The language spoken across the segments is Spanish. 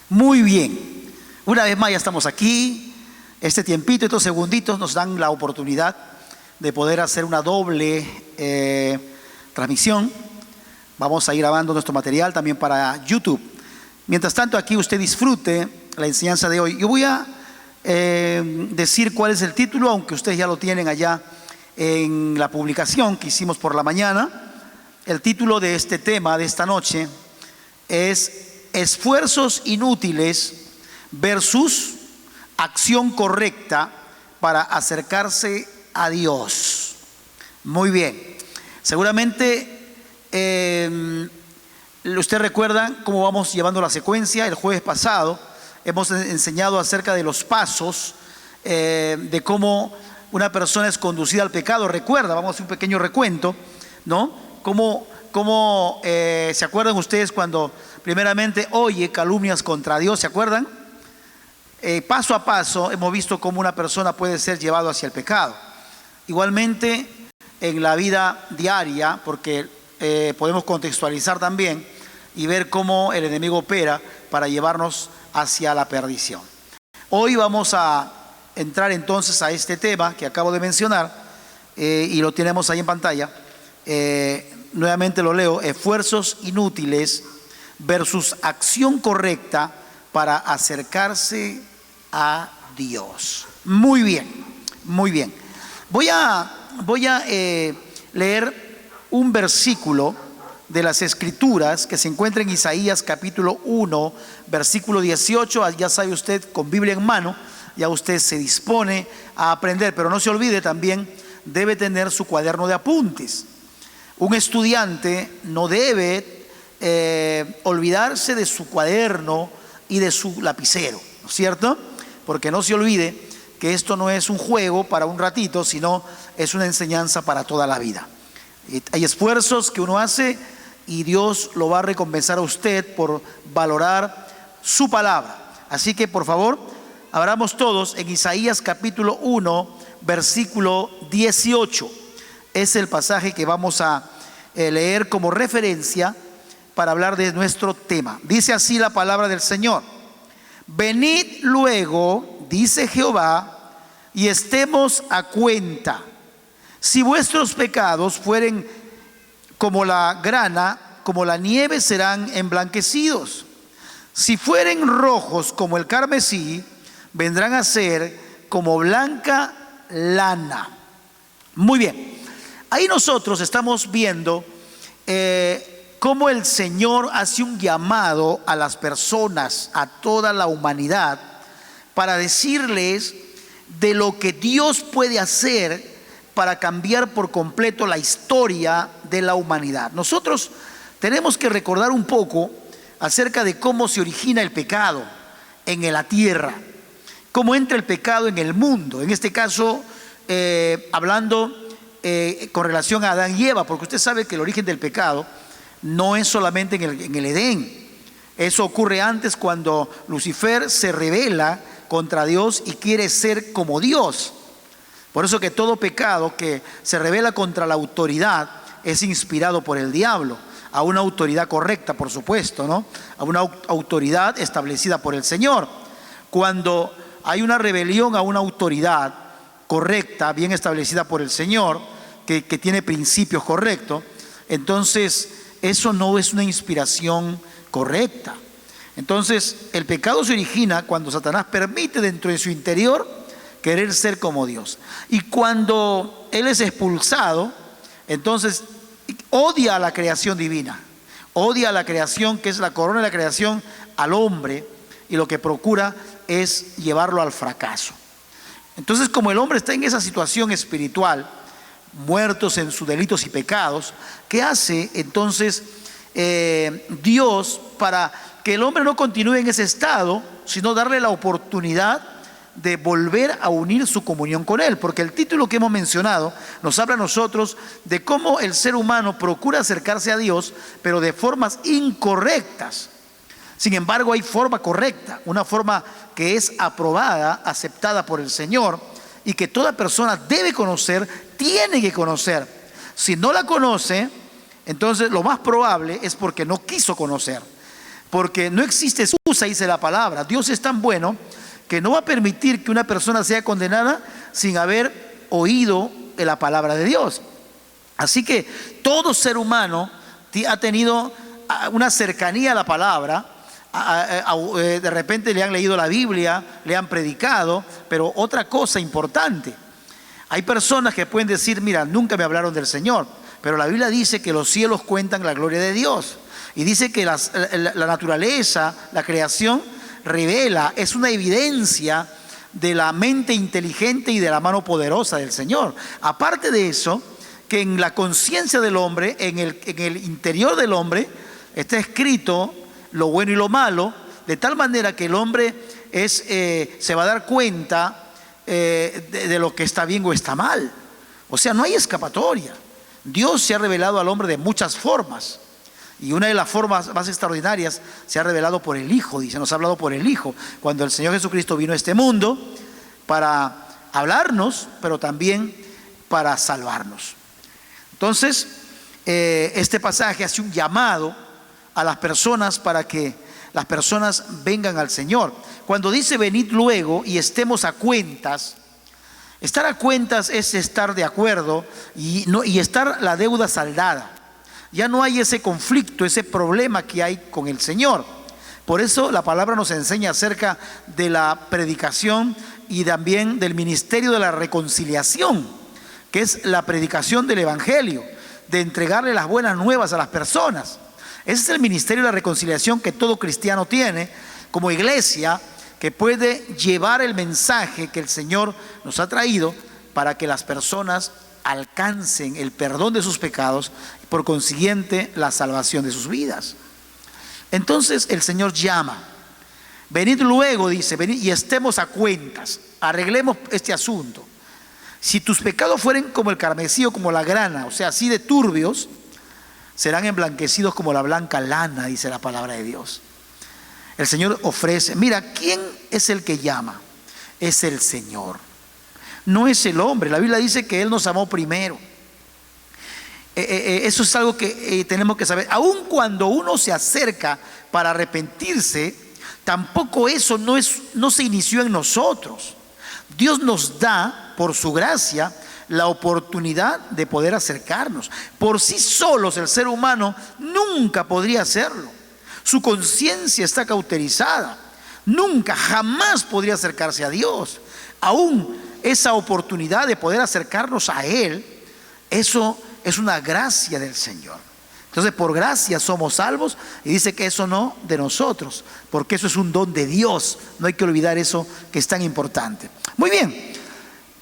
Muy bien, una vez más ya estamos aquí. Este tiempito, estos segunditos nos dan la oportunidad de poder hacer una doble transmisión. Vamos a ir grabando nuestro material también para YouTube. Mientras tanto, aquí usted disfrute la enseñanza de hoy. Yo voy a decir cuál es el título, aunque ustedes ya lo tienen allá en la publicación que hicimos por la mañana. El título de este tema de esta noche es esfuerzos inútiles versus acción correcta para acercarse a Dios. Muy bien. Seguramente usted recuerda cómo vamos llevando la secuencia. El jueves pasado hemos enseñado acerca de los pasos de cómo una persona es conducida al pecado. Recuerda, vamos a hacer un pequeño recuento, ¿no? ¿Cómo se acuerdan ustedes cuando primeramente oye calumnias contra Dios? ¿Se acuerdan? Paso a paso hemos visto cómo una persona puede ser llevado hacia el pecado. Igualmente en la vida diaria, porque podemos contextualizar también y ver cómo el enemigo opera para llevarnos hacia la perdición. Hoy vamos a entrar entonces a este tema que acabo de mencionar y lo tenemos ahí en pantalla. Nuevamente lo leo: esfuerzos inútiles versus acción correcta para acercarse a Dios. Muy bien, muy bien. Voy a leer un versículo de las Escrituras que se encuentra en Isaías capítulo 1, versículo 18. Ya sabe usted, con Biblia en mano, ya usted se dispone a aprender, pero no se olvide, también debe tener su cuaderno de apuntes. Un estudiante no debe olvidarse de su cuaderno y de su lapicero, ¿no es cierto? Porque no se olvide que esto no es un juego para un ratito, sino es una enseñanza para toda la vida. Hay esfuerzos que uno hace y Dios lo va a recompensar a usted por valorar su palabra. Así que por favor, abramos todos en Isaías capítulo 1, versículo 18. Es el pasaje que vamos a leer como referencia para hablar de nuestro tema. Dice así la palabra del Señor: venid luego, dice Jehová, y estemos a cuenta. Si vuestros pecados fueren como la grana, como la nieve serán emblanquecidos. Si fueren rojos como el carmesí, vendrán a ser como blanca lana. Muy bien. Ahí nosotros estamos viendo cómo el Señor hace un llamado a las personas, a toda la humanidad, para decirles de lo que Dios puede hacer para cambiar por completo la historia de la humanidad. Nosotros tenemos que recordar un poco acerca de cómo se origina el pecado en la tierra, cómo entra el pecado en el mundo. En este caso, hablando con relación a Adán y Eva, porque usted sabe que el origen del pecado no es solamente en el Edén. Eso ocurre antes, cuando Lucifer se rebela contra Dios y quiere ser como Dios. Por eso que todo pecado que se rebela contra la autoridad es inspirado por el diablo, a una autoridad correcta, por supuesto, ¿no? A una autoridad establecida por el Señor. Cuando hay una rebelión a una autoridad correcta, bien establecida por el Señor, que tiene principios correctos, entonces eso no es una inspiración correcta. Entonces el pecado se origina cuando Satanás permite dentro de su interior querer ser como Dios. Y cuando él es expulsado, entonces odia a la creación divina, odia a la creación, que es la corona de la creación, al hombre, y lo que procura es llevarlo al fracaso. Entonces, como el hombre está en esa situación espiritual, muertos en sus delitos y pecados, ¿qué hace entonces Dios para que el hombre no continúe en ese estado, sino darle la oportunidad de volver a unir su comunión con Él? Porque el título que hemos mencionado nos habla a nosotros de cómo el ser humano procura acercarse a Dios, pero de formas incorrectas. Sin embargo, hay forma correcta, una forma que es aprobada, aceptada por el Señor, y que toda persona debe conocer, tiene que conocer. Si no la conoce, entonces lo más probable es porque no quiso conocer. Porque no existe excusa, dice la palabra. Dios es tan bueno que no va a permitir que una persona sea condenada sin haber oído la palabra de Dios. Así que todo ser humano ha tenido una cercanía a la palabra. De repente le han leído la Biblia, le han predicado, pero otra cosa importante, hay personas que pueden decir: mira, nunca me hablaron del Señor, pero la Biblia dice que los cielos cuentan la gloria de Dios, y dice que la naturaleza, la creación revela, es una evidencia de la mente inteligente y de la mano poderosa del Señor. Aparte de eso, que en la conciencia del hombre, en el interior del hombre, está escrito lo bueno y lo malo, de tal manera que el hombre se va a dar cuenta de lo que está bien o está mal. O sea, no hay escapatoria. Dios se ha revelado al hombre de muchas formas, y una de las formas más extraordinarias se ha revelado por el Hijo. Dice, nos ha hablado por el Hijo, cuando el Señor Jesucristo vino a este mundo para hablarnos, pero también para salvarnos. Entonces, este pasaje hace un llamado a las personas para que las personas vengan al Señor. Cuando dice venid luego y estemos a cuentas, estar a cuentas es estar de acuerdo y estar la deuda saldada. Ya no hay ese conflicto, ese problema que hay con el Señor. Por eso la palabra nos enseña acerca de la predicación y también del ministerio de la reconciliación, que es la predicación del Evangelio, de entregarle las buenas nuevas a las personas. Ese es el ministerio de la reconciliación que todo cristiano tiene como iglesia, que puede llevar el mensaje que el Señor nos ha traído para que las personas alcancen el perdón de sus pecados y por consiguiente la salvación de sus vidas. Entonces el Señor llama: venid luego, dice, venid y estemos a cuentas, arreglemos este asunto. Si tus pecados fueren como el carmesí o como la grana, o sea, así de turbios, serán emblanquecidos como la blanca lana, dice la palabra de Dios. El Señor ofrece. Mira, ¿quién es el que llama? Es el Señor, no es el hombre. La Biblia dice que Él nos amó primero. Eso es algo que tenemos que saber. Aun cuando uno se acerca para arrepentirse, tampoco eso no se inició en nosotros. Dios nos da, por su gracia, la oportunidad de poder acercarnos. Por sí solos el ser humano nunca podría hacerlo. Su conciencia está cauterizada. Nunca, jamás podría acercarse a Dios. Aún esa oportunidad de poder acercarnos a Él, eso es una gracia del Señor. Entonces, por gracia somos salvos, y dice que eso no de nosotros, porque eso es un don de Dios. No hay que olvidar eso, que es tan importante. Muy bien,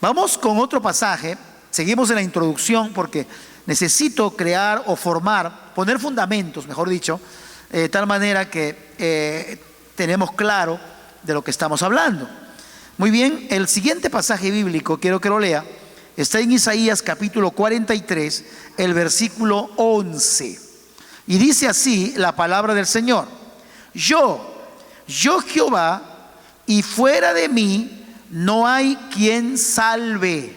vamos con otro pasaje. Seguimos en la introducción porque necesito crear o poner fundamentos, mejor dicho, de tal manera que tenemos claro de lo que estamos hablando. Muy bien, el siguiente pasaje bíblico, quiero que lo lea, está en Isaías capítulo 43, el versículo 11. Y dice así la palabra del Señor: yo Jehová, y fuera de mí no hay quien salve.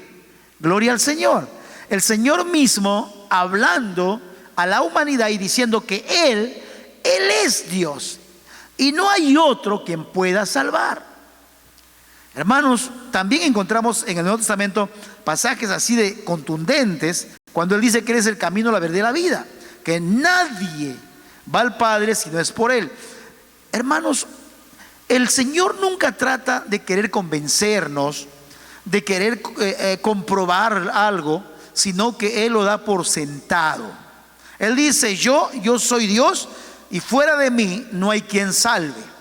Gloria al Señor. El Señor mismo hablando a la humanidad y diciendo que Él es Dios y no hay otro quien pueda salvar. Hermanos, también encontramos en el Nuevo Testamento pasajes así de contundentes, cuando Él dice que Él es el camino, la verdad y la vida, que nadie va al Padre si no es por Él. Hermanos, el Señor nunca trata de querer convencernos, de querer comprobar algo, sino que Él lo da por sentado. Él dice: yo soy Dios y fuera de mí no hay quien salve.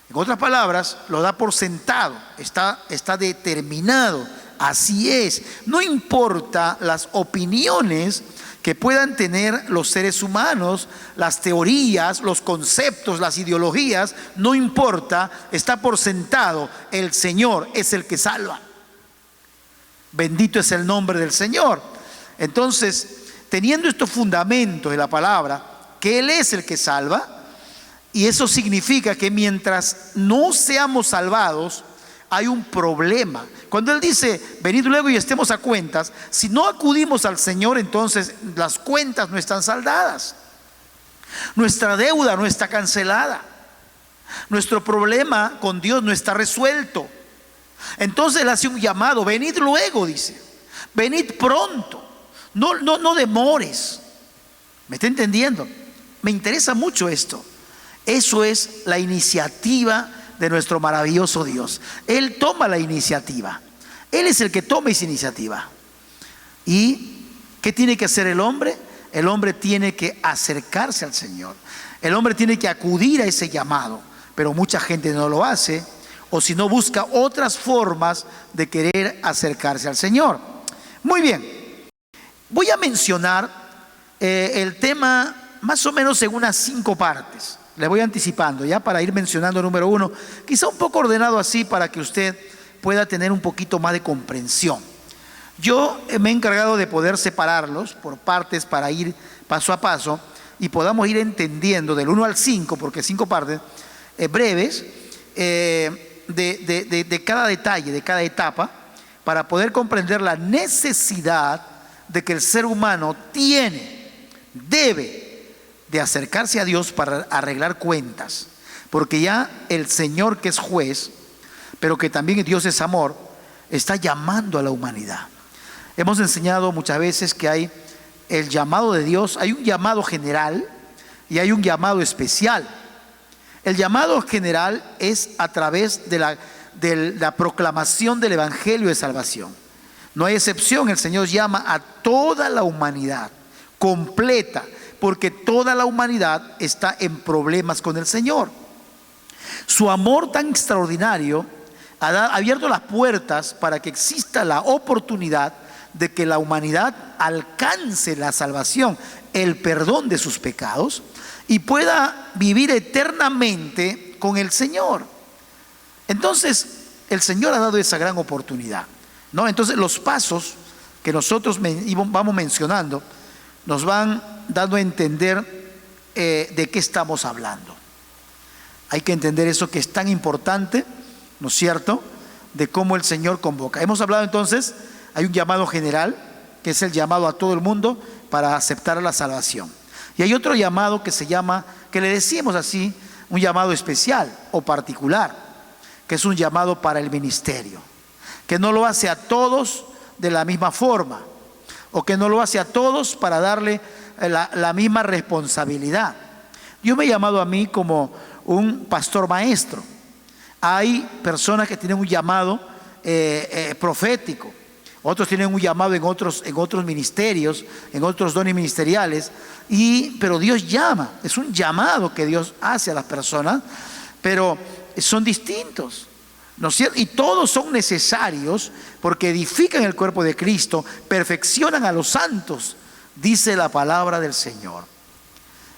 En otras palabras, lo da por sentado, está determinado, así es. No importa las opiniones que puedan tener los seres humanos, las teorías, los conceptos, las ideologías, no importa, está por sentado, el Señor es el que salva. Bendito es el nombre del Señor. Entonces, teniendo estos fundamentos de la palabra, que Él es el que salva, y eso significa que mientras no seamos salvados, hay un problema. Cuando Él dice, venid luego y estemos a cuentas, si no acudimos al Señor, entonces las cuentas no están saldadas. Nuestra deuda no está cancelada. Nuestro problema con Dios no está resuelto. Entonces Él hace un llamado: venid luego, dice, venid pronto, no demores. ¿Me está entendiendo? Me interesa mucho esto. Eso es la iniciativa de nuestro maravilloso Dios. Él toma la iniciativa. Él es el que toma esa iniciativa. ¿Y qué tiene que hacer el hombre? El hombre tiene que acercarse al Señor. El hombre tiene que acudir a ese llamado. Pero mucha gente no lo hace, o si no, busca otras formas de querer acercarse al Señor. Muy bien, voy a mencionar el tema más o menos en unas 5 partes. Le voy anticipando ya para ir mencionando número 1, quizá un poco ordenado así para que usted pueda tener un poquito más de comprensión. Yo me he encargado de poder separarlos por partes para ir paso a paso y podamos ir entendiendo del 1 al 5, porque 5 partes breves de cada detalle, de cada etapa, para poder comprender la necesidad de que el ser humano debe de acercarse a Dios para arreglar cuentas, porque ya el Señor, que es juez, pero que también Dios es amor, está llamando a la humanidad. Hemos enseñado muchas veces que hay el llamado de Dios, hay un llamado general y hay un llamado especial. El llamado general es a través de la proclamación del Evangelio de salvación. No hay excepción, el Señor llama a toda la humanidad completa, porque toda la humanidad está en problemas con el Señor. Su amor tan extraordinario ha abierto las puertas para que exista la oportunidad de que la humanidad alcance la salvación, el perdón de sus pecados, y pueda vivir eternamente con el Señor. Entonces, el Señor ha dado esa gran oportunidad, ¿no? Entonces, los pasos que nosotros vamos mencionando nos van dando a entender de qué estamos hablando. Hay que entender eso que es tan importante, ¿no es cierto?, de cómo el Señor convoca. Hemos hablado entonces, hay un llamado general, que es el llamado a todo el mundo para aceptar la salvación. Y hay otro llamado que se llama, que le decimos así, un llamado especial o particular, que es un llamado para el ministerio, que no lo hace a todos de la misma forma, o que no lo hace a todos para darle la misma responsabilidad. Dios me ha llamado a mí como un pastor maestro. Hay personas que tienen un llamado profético. Otros tienen un llamado en otros ministerios, en otros dones ministeriales, pero Dios llama, es un llamado que Dios hace a las personas, pero son distintos, ¿no es cierto? Y todos son necesarios porque edifican el cuerpo de Cristo, perfeccionan a los santos, dice la palabra del Señor.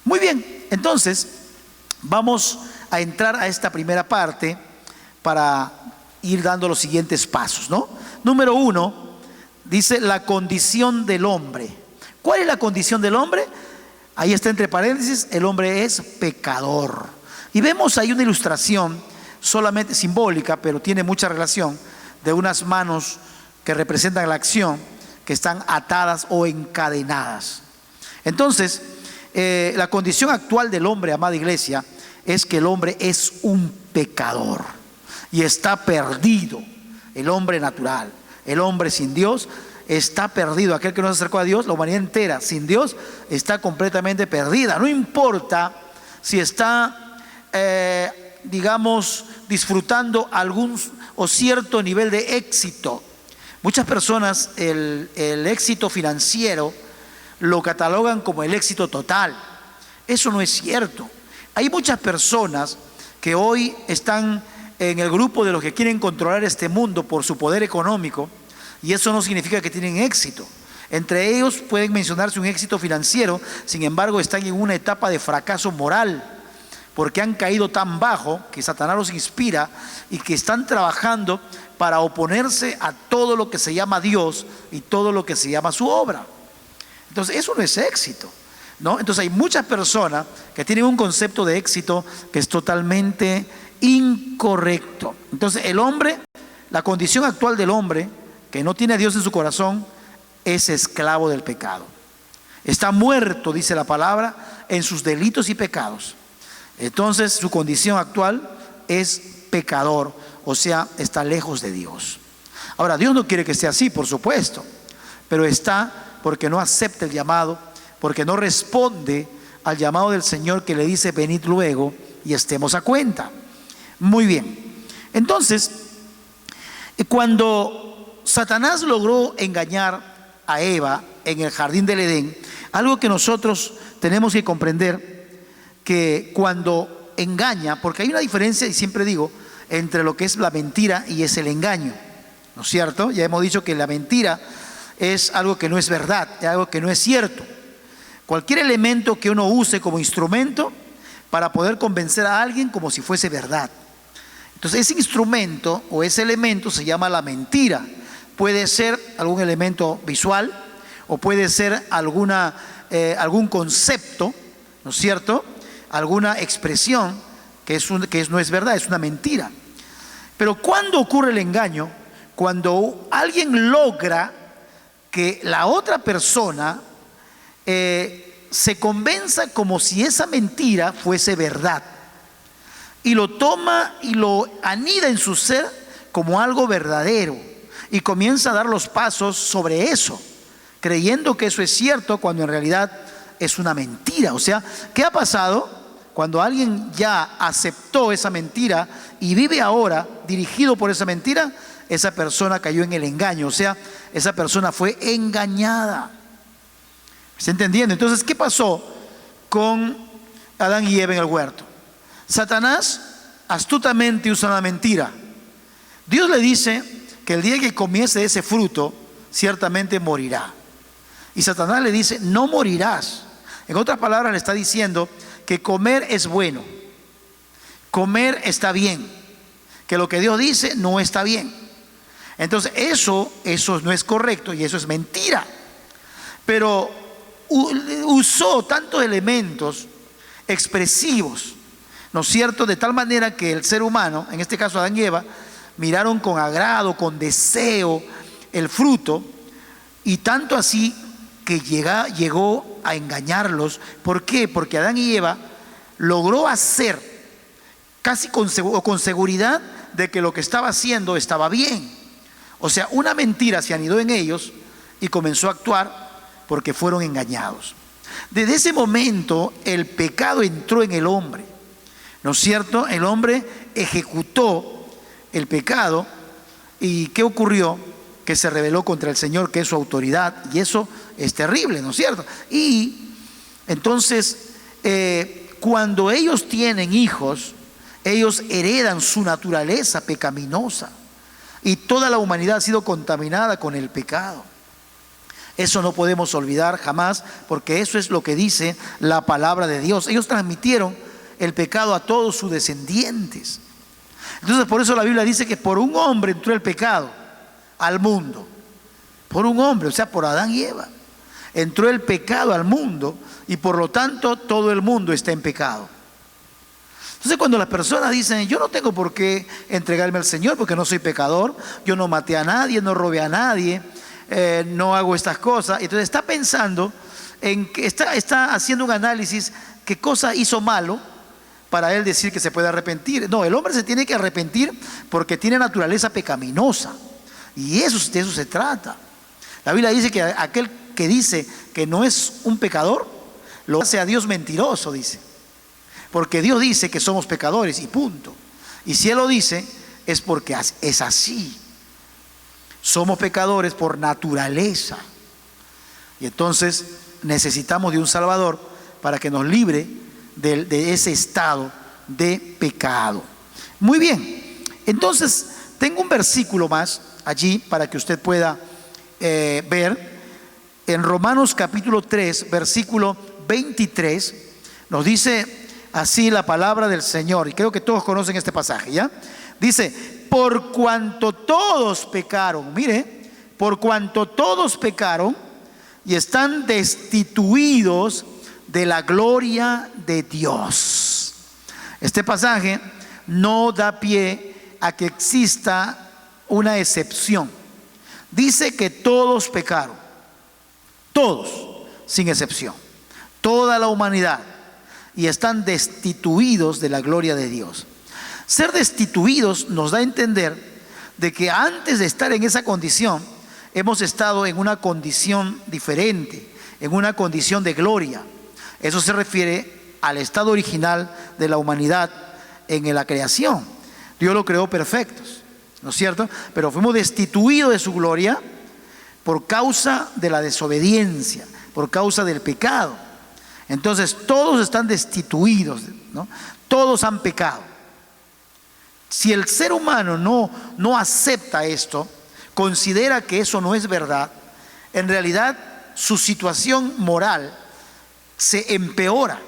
Muy bien, entonces vamos a entrar a esta primera parte para ir dando los siguientes pasos, ¿no? Número 1. Dice la condición del hombre. ¿Cuál es la condición del hombre? Ahí está entre paréntesis, el hombre es pecador. Y vemos ahí una ilustración solamente simbólica, pero tiene mucha relación, de unas manos que representan la acción, que están atadas o encadenadas. Entonces, la condición actual del hombre, amada iglesia, es que el hombre es un pecador y está perdido. El hombre natural, el hombre sin Dios está perdido. Aquel que no se acercó a Dios, la humanidad entera sin Dios está completamente perdida. No importa si está, digamos, disfrutando algún o cierto nivel de éxito. Muchas personas el éxito financiero lo catalogan como el éxito total. Eso no es cierto. Hay muchas personas que hoy están en el grupo de los que quieren controlar este mundo por su poder económico, y eso no significa que tienen éxito. Entre ellos pueden mencionarse un éxito financiero, sin embargo están en una etapa de fracaso moral, porque han caído tan bajo que Satanás los inspira y que están trabajando para oponerse a todo lo que se llama Dios y todo lo que se llama su obra. Entonces eso no es éxito, ¿no? Entonces hay muchas personas que tienen un concepto de éxito que es totalmente incorrecto. Entonces el hombre, la condición actual del hombre que no tiene a Dios en su corazón, es esclavo del pecado. Está muerto, dice la palabra, en sus delitos y pecados, entonces su condición actual es pecador, o sea, está lejos de Dios. Ahora, Dios no quiere que esté así, por supuesto, pero está porque no acepta el llamado, porque no responde al llamado del Señor que le dice: venid luego y estemos a cuenta. Muy bien. Entonces, cuando Satanás logró engañar a Eva en el jardín del Edén, algo que nosotros tenemos que comprender, que cuando engaña, porque hay una diferencia, y siempre digo, entre lo que es la mentira y es el engaño, ¿no es cierto? Ya hemos dicho que la mentira es algo que no es verdad, es algo que no es cierto. Cualquier elemento que uno use como instrumento para poder convencer a alguien como si fuese verdad. Entonces ese instrumento o ese elemento se llama la mentira. Puede ser algún elemento visual o puede ser algún concepto, ¿no es cierto? Alguna expresión no es verdad, es una mentira. Pero ¿cuándo ocurre el engaño? Cuando alguien logra que la otra persona se convenza como si esa mentira fuese verdad, y lo toma y lo anida en su ser como algo verdadero, y comienza a dar los pasos sobre eso, creyendo que eso es cierto cuando en realidad es una mentira. O sea, ¿qué ha pasado? Cuando alguien ya aceptó esa mentira y vive ahora dirigido por esa mentira, esa persona cayó en el engaño, o sea, esa persona fue engañada. ¿Me está entendiendo? Entonces, ¿qué pasó con Adán y Eva en el huerto? Satanás astutamente usa la mentira. Dios le dice que el día que comiese de ese fruto, ciertamente morirá. Y Satanás le dice: no morirás. En otras palabras, le está diciendo que comer es bueno, comer está bien, que lo que Dios dice no está bien. Entonces eso no es correcto y eso es mentira. Pero usó tantos elementos expresivos, ¿no es cierto?, de tal manera que el ser humano, en este caso Adán y Eva, miraron con agrado, con deseo el fruto, y tanto así que llegó a engañarlos. ¿Por qué? Porque Adán y Eva logró hacer casi con seguridad de que lo que estaba haciendo estaba bien. O sea, una mentira se anidó en ellos y comenzó a actuar porque fueron engañados. Desde ese momento el pecado entró en el hombre, ¿no es cierto? El hombre ejecutó el pecado. ¿Y qué ocurrió? Que se rebeló contra el Señor, que es su autoridad, y eso es terrible, ¿no es cierto? Y entonces, cuando ellos tienen hijos, ellos heredan su naturaleza pecaminosa, y toda la humanidad ha sido contaminada con el pecado. Eso no podemos olvidar jamás, porque eso es lo que dice la palabra de Dios. Ellos transmitieron el pecado a todos sus descendientes. Entonces, por eso la Biblia dice que por un hombre entró el pecado al mundo. Por un hombre, o sea, por Adán y Eva, entró el pecado al mundo, y por lo tanto todo el mundo está en pecado. Entonces, cuando las personas dicen: yo no tengo por qué entregarme al Señor porque no soy pecador, yo no maté a nadie, no robé a nadie, no hago estas cosas, entonces está pensando en que está haciendo un análisis, qué cosa hizo malo para él decir que se puede arrepentir. No, el hombre se tiene que arrepentir porque tiene naturaleza pecaminosa, y de eso se trata. La Biblia dice que aquel que dice que no es un pecador, lo hace a Dios mentiroso, dice. Porque Dios dice que somos pecadores y punto. Y si Él lo dice, es porque es así. Somos pecadores por naturaleza. Y entonces necesitamos de un Salvador para que nos libre de ese estado de pecado. Muy bien. Entonces, tengo un versículo más allí para que usted pueda ver. En Romanos capítulo 3, versículo 23, nos dice así la palabra del Señor, y creo que todos conocen este pasaje, ¿ya? Dice: por cuanto todos pecaron, mire, por cuanto todos pecaron y están destituidos de la gloria de Dios. Este pasaje no da pie a que exista una excepción. Dice que todos pecaron, todos, sin excepción, toda la humanidad y están destituidos de la gloria de Dios. Ser destituidos nos da a entender de que antes de estar en esa condición, hemos estado en una condición diferente, en una condición de gloria. Eso se refiere al estado original de la humanidad en la creación. Dios lo creó perfectos, ¿no es cierto? Pero fuimos destituidos de su gloria por causa de la desobediencia, por causa del pecado. Entonces todos están destituidos, ¿no? Todos han pecado. Si el ser humano no acepta esto, considera que eso no es verdad, en realidad su situación moral se empeora,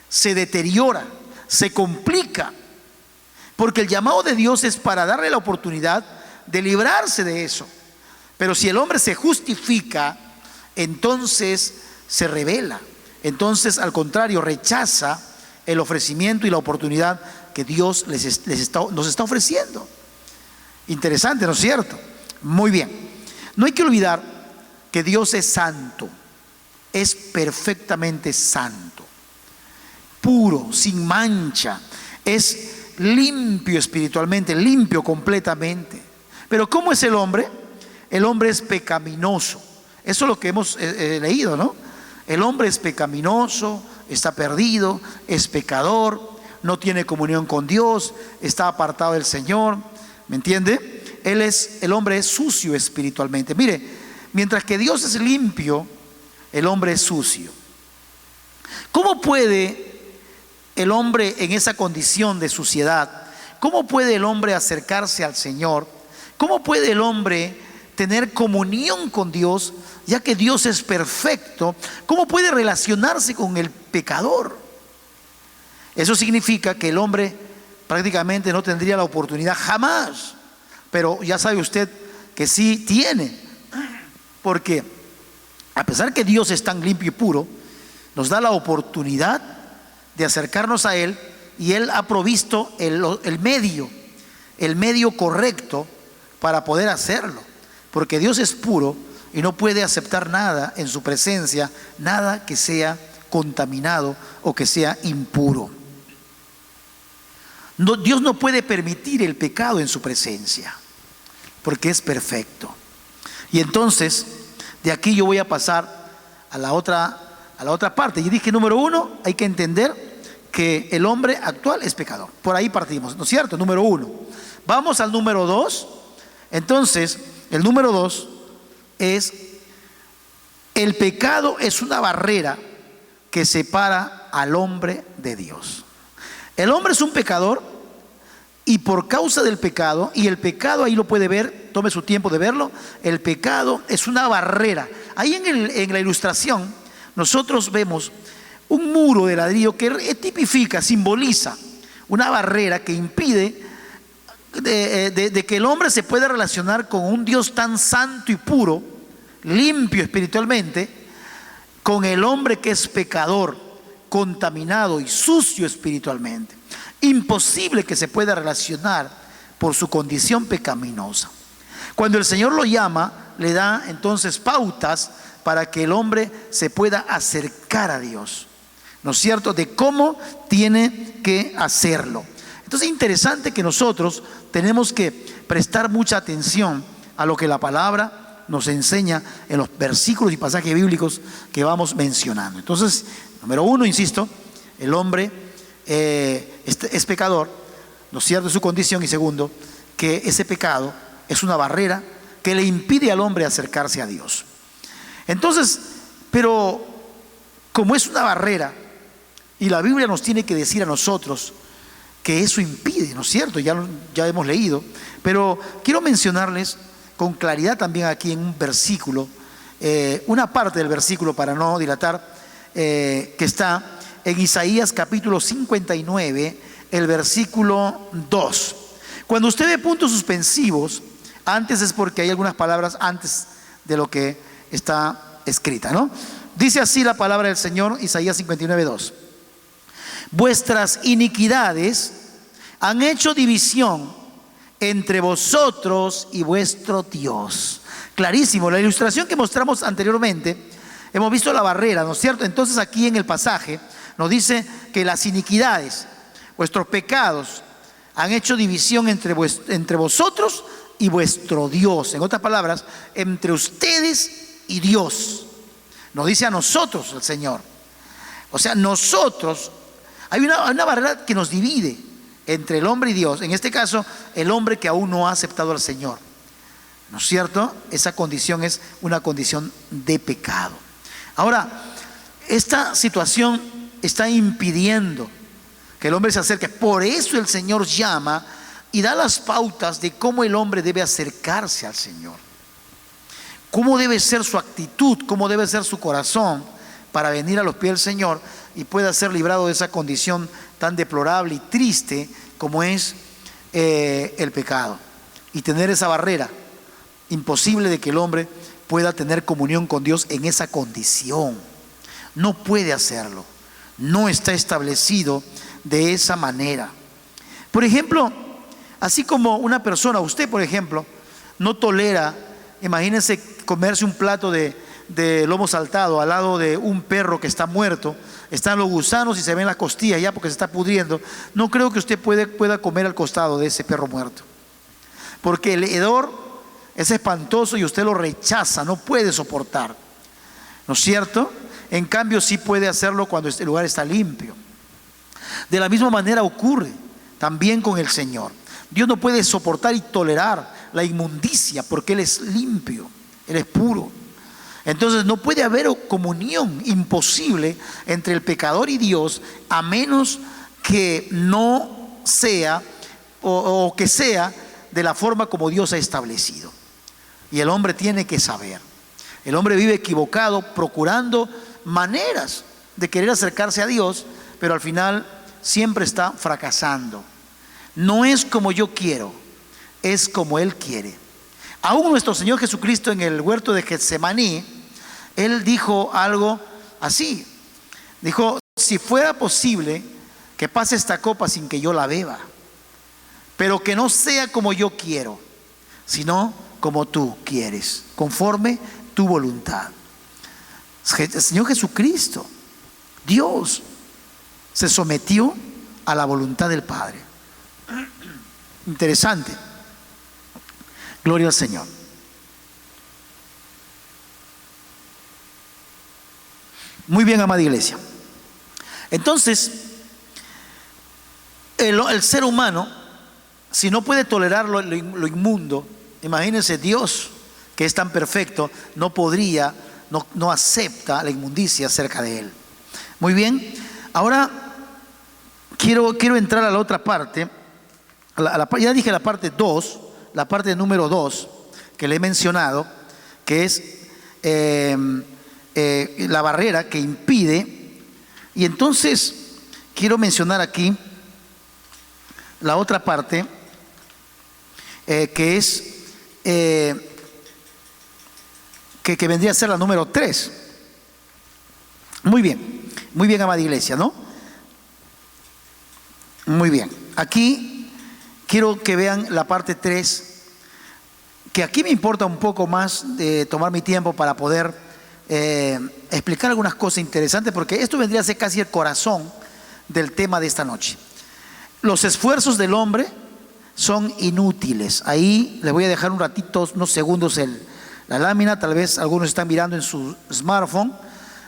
se deteriora, se complica, porque el llamado de Dios es para darle la oportunidad de librarse de eso. Pero si el hombre se justifica, entonces se rebela, entonces al contrario rechaza el ofrecimiento y la oportunidad que Dios nos está ofreciendo. Interesante, ¿no es cierto? Muy bien. No hay que olvidar que Dios es santo, es perfectamente santo, puro, sin mancha, es limpio espiritualmente, limpio completamente. Pero ¿cómo es el hombre? El hombre es pecaminoso. Eso es lo que hemos leído, ¿no? El hombre es pecaminoso, está perdido, es pecador, no tiene comunión con Dios, está apartado del Señor. ¿Me entiende? El hombre es sucio espiritualmente. Mire, mientras que Dios es limpio, el hombre es sucio. ¿Cómo puede el hombre en esa condición de suciedad, cómo puede el hombre acercarse al Señor? ¿Cómo puede el hombre tener comunión con Dios, ya que Dios es perfecto? ¿Cómo puede relacionarse con el pecador? Eso significa que el hombre prácticamente no tendría la oportunidad jamás. Pero ya sabe usted que sí tiene, porque a pesar que Dios es tan limpio y puro, nos da la oportunidad de acercarnos a Él, y Él ha provisto el medio correcto para poder hacerlo, porque Dios es puro y no puede aceptar nada en su presencia, nada que sea contaminado o que sea impuro. Dios no puede permitir el pecado en su presencia, porque es perfecto. Y entonces, de aquí yo voy a pasar a la otra parte. Y dije, número uno, hay que entender que el hombre actual es pecador. Por ahí partimos, ¿no es cierto? Número uno. Vamos al número dos. Entonces, el número dos es: el pecado es una barrera que separa al hombre de Dios. El hombre es un pecador, y por causa del pecado, y el pecado ahí lo puede ver, tome su tiempo de verlo, el pecado es una barrera. Ahí en la ilustración nosotros vemos un muro de ladrillo que tipifica, simboliza una barrera que impide de que el hombre se pueda relacionar con un Dios tan santo y puro, limpio espiritualmente, con el hombre que es pecador, contaminado y sucio espiritualmente. Imposible que se pueda relacionar por su condición pecaminosa. Cuando el Señor lo llama, le da entonces pautas para que el hombre se pueda acercar a Dios, ¿no es cierto?, de cómo tiene que hacerlo. Entonces es interesante que nosotros tenemos que prestar mucha atención a lo que la palabra nos enseña en los versículos y pasajes bíblicos que vamos mencionando. Entonces, número uno, insisto, el hombre es pecador, ¿no es cierto?, es su condición. Y segundo, que ese pecado es una barrera que le impide al hombre acercarse a Dios. Entonces, pero como es una barrera, y la Biblia nos tiene que decir a nosotros que eso impide, ¿no es cierto? Ya hemos leído, pero quiero mencionarles con claridad también aquí en un versículo, una parte del versículo para no dilatar, que está en Isaías capítulo 59, el versículo 2. Cuando usted ve puntos suspensivos, antes es porque hay algunas palabras antes de lo que está escrita, ¿no? Dice así la palabra del Señor, Isaías 59, 2. Vuestras iniquidades han hecho división entre vosotros y vuestro Dios. Clarísimo, la ilustración que mostramos anteriormente, hemos visto la barrera, ¿no es cierto? Entonces aquí en el pasaje Nos dice que las iniquidades, vuestros pecados, han hecho división entre vosotros y vuestro Dios. En otras palabras, entre ustedes y Dios. Nos dice a nosotros el Señor. O sea, nosotros, hay una barrera que nos divide entre el hombre y Dios. En este caso, el hombre que aún no ha aceptado al Señor. ¿No es cierto? Esa condición es una condición de pecado. Ahora, esta situación está impidiendo que el hombre se acerque. Por eso el Señor llama y da las pautas de cómo el hombre debe acercarse al Señor. Cómo debe ser su actitud, cómo debe ser su corazón para venir a los pies del Señor y pueda ser librado de esa condición tan deplorable y triste como es el pecado. Y tener esa barrera imposible de que el hombre pueda tener comunión con Dios en esa condición. No puede hacerlo. No está establecido de esa manera. Por ejemplo, así como una persona, usted por ejemplo, no tolera, imagínense comerse un plato de lomo saltado al lado de un perro que está muerto, están los gusanos y se ven las costillas ya porque se está pudriendo. No creo que usted pueda comer al costado de ese perro muerto, porque el hedor es espantoso y usted lo rechaza, no puede soportar, ¿no es cierto? En cambio sí puede hacerlo cuando este lugar está limpio. De la misma manera ocurre también con el Señor. Dios no puede soportar y tolerar la inmundicia porque Él es limpio, Él es puro. Entonces no puede haber comunión imposible entre el pecador y Dios, a menos que no sea o que sea de la forma como Dios ha establecido. Y el hombre tiene que saber. El hombre vive equivocado procurando maneras de querer acercarse a Dios, pero al final siempre está fracasando. No es como yo quiero, es como Él quiere. Aún nuestro Señor Jesucristo en el huerto de Getsemaní, Él dijo algo así. Dijo: si fuera posible que pase esta copa sin que yo la beba, pero que no sea como yo quiero, sino como tú quieres, conforme tu voluntad. El Señor Jesucristo, Dios, se sometió a la voluntad del Padre. Interesante. Gloria al Señor. Muy bien, amada iglesia. Entonces, el ser humano, si no puede tolerar lo inmundo, imagínense Dios, que es tan perfecto, no acepta la inmundicia cerca de Él. Muy bien, ahora quiero entrar a la otra parte. Ya dije la parte 2, la parte número 2 que le he mencionado, que es la barrera que impide. Y entonces quiero mencionar aquí la otra parte, que es que vendría a ser la número 3. Muy bien, amada iglesia, ¿no? Muy bien, aquí quiero que vean la parte 3, que aquí me importa un poco más de tomar mi tiempo para poder explicar algunas cosas interesantes, porque esto vendría a ser casi el corazón del tema de esta noche. Los esfuerzos del hombre son inútiles. Ahí les voy a dejar un ratito, unos segundos la lámina. Tal vez algunos están mirando en su smartphone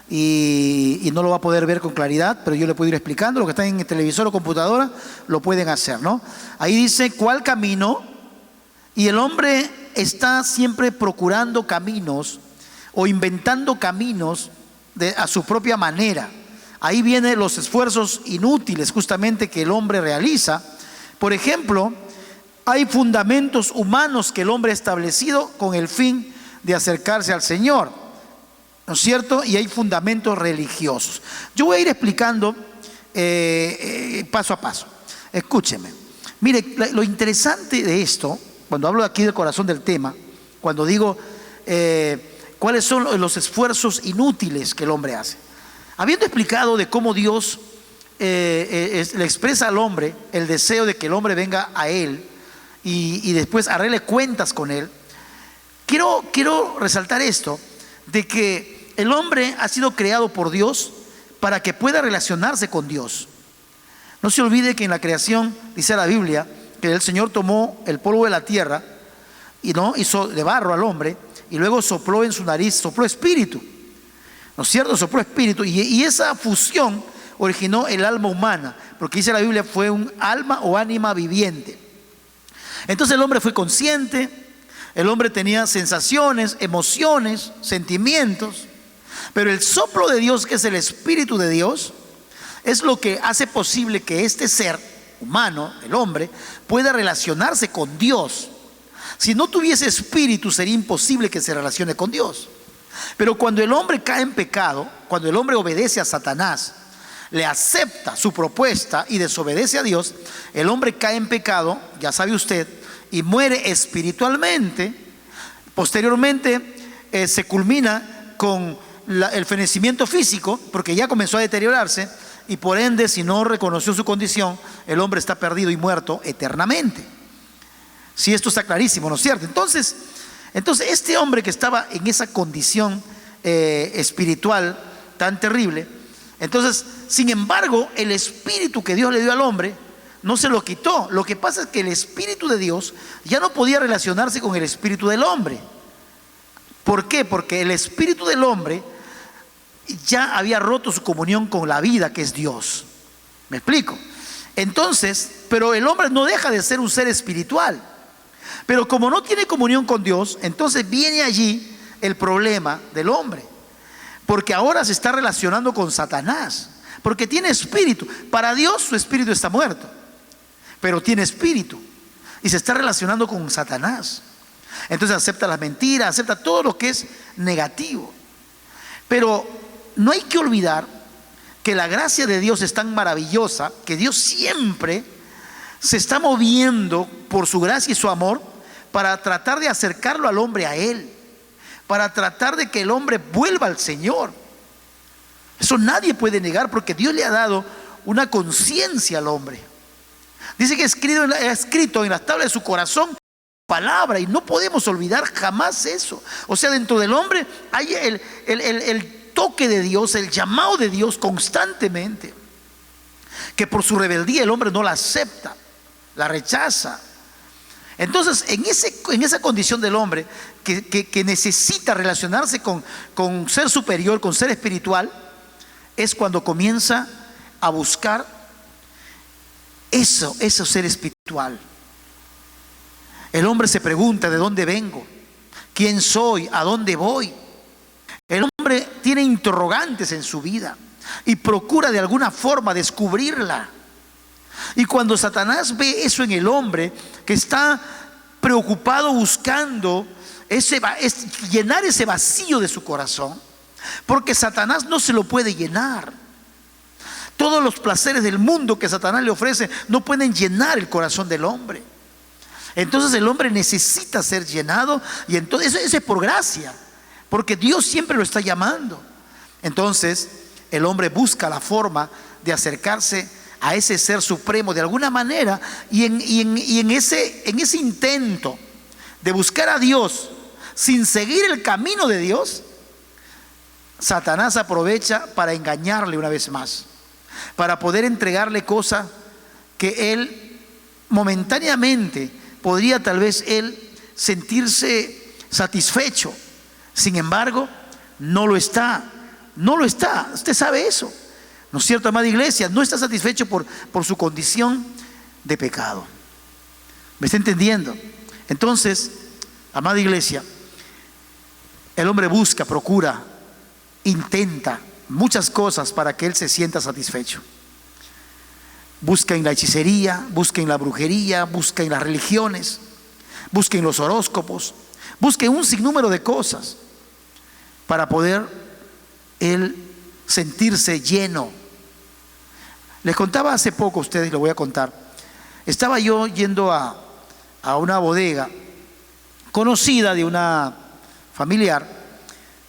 y no lo va a poder ver con claridad, pero yo le puedo ir explicando. Los que están en el televisor o computadora lo pueden hacer, ¿no? Ahí dice cuál camino, y el hombre está siempre procurando caminos o inventando caminos a su propia manera. Ahí vienen los esfuerzos inútiles justamente que el hombre realiza. Por ejemplo, hay fundamentos humanos que el hombre ha establecido con el fin de acercarse al Señor, ¿no es cierto? Y hay fundamentos religiosos. Yo voy a ir explicando paso a paso. Escúcheme. Mire, lo interesante de esto, cuando hablo aquí del corazón del tema, cuando digo cuáles son los esfuerzos inútiles que el hombre hace. Habiendo explicado de cómo Dios le expresa al hombre el deseo de que el hombre venga a Él y después arregle cuentas con Él, quiero resaltar esto, de que el hombre ha sido creado por Dios para que pueda relacionarse con Dios. No se olvide que en la creación, dice la Biblia, que el Señor tomó el polvo de la tierra y no hizo de barro al hombre, y luego sopló en su nariz, sopló espíritu, ¿no es cierto? Sopló espíritu, y esa fusión originó el alma humana, porque dice la Biblia, fue un alma o ánima viviente. Entonces el hombre fue consciente, el hombre tenía sensaciones, emociones, sentimientos, pero el soplo de Dios, que es el Espíritu de Dios, es lo que hace posible que este ser humano, el hombre, pueda relacionarse con Dios. Si no tuviese espíritu, sería imposible que se relacione con Dios. Pero cuando el hombre cae en pecado, cuando el hombre obedece a Satanás, le acepta su propuesta y desobedece a Dios, el hombre cae en pecado, ya sabe usted, y muere espiritualmente. Posteriormente se culmina con el fenecimiento físico, porque ya comenzó a deteriorarse, y por ende, si no reconoció su condición, el hombre está perdido y muerto eternamente. Si esto está clarísimo, ¿no es cierto? Entonces este hombre que estaba en esa condición espiritual tan terrible, entonces, sin embargo, el espíritu que Dios le dio al hombre no se lo quitó. Lo que pasa es que el espíritu de Dios ya no podía relacionarse con el espíritu del hombre. ¿Por qué? Porque el espíritu del hombre ya había roto su comunión con la vida, que es Dios. ¿Me explico? Entonces, pero el hombre no deja de ser un ser espiritual. Pero como no tiene comunión con Dios, entonces viene allí el problema del hombre. Porque ahora se está relacionando con Satanás. Porque tiene espíritu. Para Dios su espíritu está muerto, pero tiene espíritu. Y se está relacionando con Satanás. Entonces acepta las mentiras, acepta todo lo que es negativo. Pero no hay que olvidar que la gracia de Dios es tan maravillosa, que Dios siempre se está moviendo por su gracia y su amor para tratar de acercarlo al hombre a Él, para tratar de que el hombre vuelva al Señor. Eso nadie puede negar, porque Dios le ha dado una conciencia al hombre. Dice que ha escrito en las tablas de su corazón palabra, y no podemos olvidar jamás eso. O sea, dentro del hombre hay el toque de Dios, el llamado de Dios constantemente, que por su rebeldía el hombre no la acepta, la rechaza. Entonces, en esa condición del hombre que necesita relacionarse con ser superior, con ser espiritual, es cuando comienza a buscar eso ser espiritual. El hombre se pregunta: ¿de dónde vengo? ¿Quién soy? ¿A dónde voy? El hombre tiene interrogantes en su vida y procura de alguna forma descubrirla. Y cuando Satanás ve eso en el hombre, que está preocupado buscando llenar ese vacío de su corazón, porque Satanás no se lo puede llenar. Todos los placeres del mundo que Satanás le ofrece no pueden llenar el corazón del hombre. Entonces el hombre necesita ser llenado, y entonces eso es por gracia, porque Dios siempre lo está llamando. Entonces el hombre busca la forma de acercarse a ese ser supremo de alguna manera, y en ese intento de buscar a Dios sin seguir el camino de Dios, Satanás aprovecha para engañarle una vez más, para poder entregarle cosas que él momentáneamente podría tal vez él sentirse satisfecho. Sin embargo, no lo está. Usted sabe eso, ¿no es cierto, amada iglesia? No está satisfecho por su condición de pecado. ¿Me está entendiendo? Entonces, amada iglesia, el hombre busca, procura, intenta muchas cosas para que él se sienta satisfecho. Busca en la hechicería, busca en la brujería, busca en las religiones, busca en los horóscopos, busca en un sinnúmero de cosas para poder él sentirse lleno. Les contaba hace poco a ustedes, lo voy a contar. Estaba yo yendo a una bodega conocida de una familiar,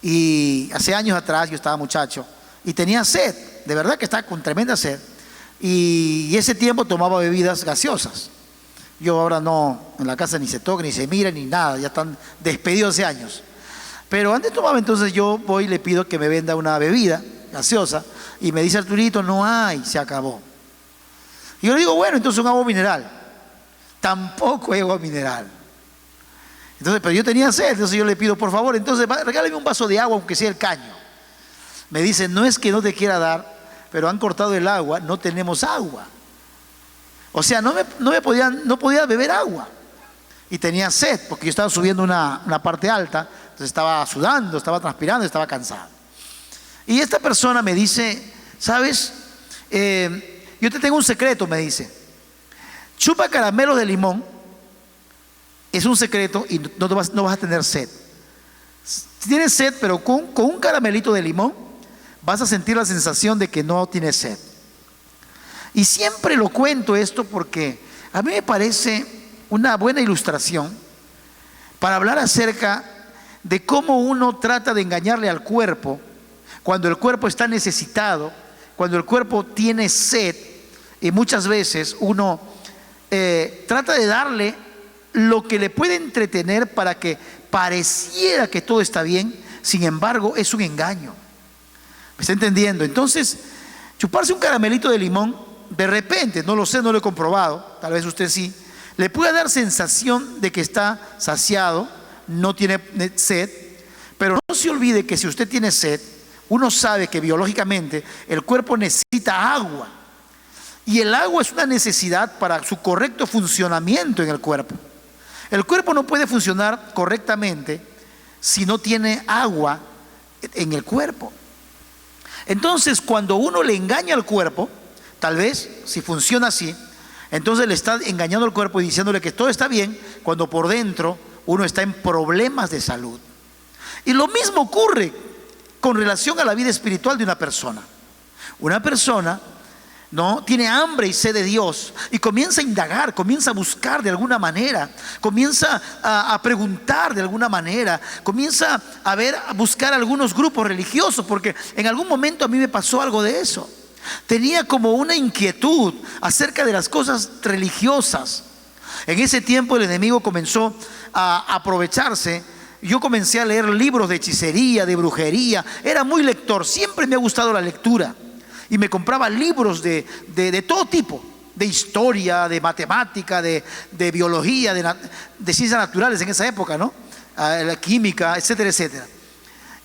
y hace años atrás yo estaba muchacho y tenía sed, de verdad que estaba con tremenda sed, y ese tiempo tomaba bebidas gaseosas. Yo ahora no, en la casa ni se toca, ni se mira, ni nada, ya están despedidos hace años. Pero antes tomaba, entonces yo voy y le pido que me venda una bebida, gaseosa, y me dice Arturito, no hay, se acabó. Y yo le digo, bueno, entonces un agua mineral. Tampoco hay agua mineral. Entonces, pero yo tenía sed, entonces yo le pido, por favor, entonces regálame un vaso de agua, aunque sea el caño. Me dice, no es que no te quiera dar, pero han cortado el agua, no tenemos agua. O sea, no podía beber agua. Y tenía sed, porque yo estaba subiendo una parte alta, entonces estaba sudando, estaba transpirando, estaba cansado. Y esta persona me dice, ¿sabes? Yo te tengo un secreto, me dice. Chupa caramelos de limón, es un secreto y no vas a tener sed. Tienes sed, pero con un caramelito de limón vas a sentir la sensación de que no tienes sed. Y siempre lo cuento esto porque a mí me parece una buena ilustración para hablar acerca de cómo uno trata de engañarle al cuerpo cuando el cuerpo está necesitado, cuando el cuerpo tiene sed, y muchas veces uno trata de darle lo que le puede entretener para que pareciera que todo está bien, sin embargo es un engaño. ¿Me está entendiendo? Entonces, chuparse un caramelito de limón, de repente, no lo sé, no lo he comprobado, tal vez usted sí, le puede dar sensación de que está saciado, no tiene sed, pero no se olvide que si usted tiene sed, uno sabe que biológicamente el cuerpo necesita agua. Y el agua es una necesidad para su correcto funcionamiento en el cuerpo. El cuerpo no puede funcionar correctamente si no tiene agua en el cuerpo. Entonces, cuando uno le engaña al cuerpo, tal vez, si funciona así, entonces le está engañando al cuerpo y diciéndole que todo está bien, cuando por dentro uno está en problemas de salud. Y lo mismo ocurre con relación a la vida espiritual de una persona. Una persona no tiene hambre y sed de Dios y comienza a indagar, comienza a buscar de alguna manera, comienza a preguntar de alguna manera, comienza a buscar algunos grupos religiosos, porque en algún momento a mí me pasó algo de eso. Tenía como una inquietud acerca de las cosas religiosas. En ese tiempo el enemigo comenzó a aprovecharse. Yo comencé a leer libros de hechicería, de brujería. Era muy lector, siempre me ha gustado la lectura. Y me compraba libros de todo tipo, de historia, de matemática, de biología, de ciencias naturales en esa época, ¿no? La química, etcétera, etcétera.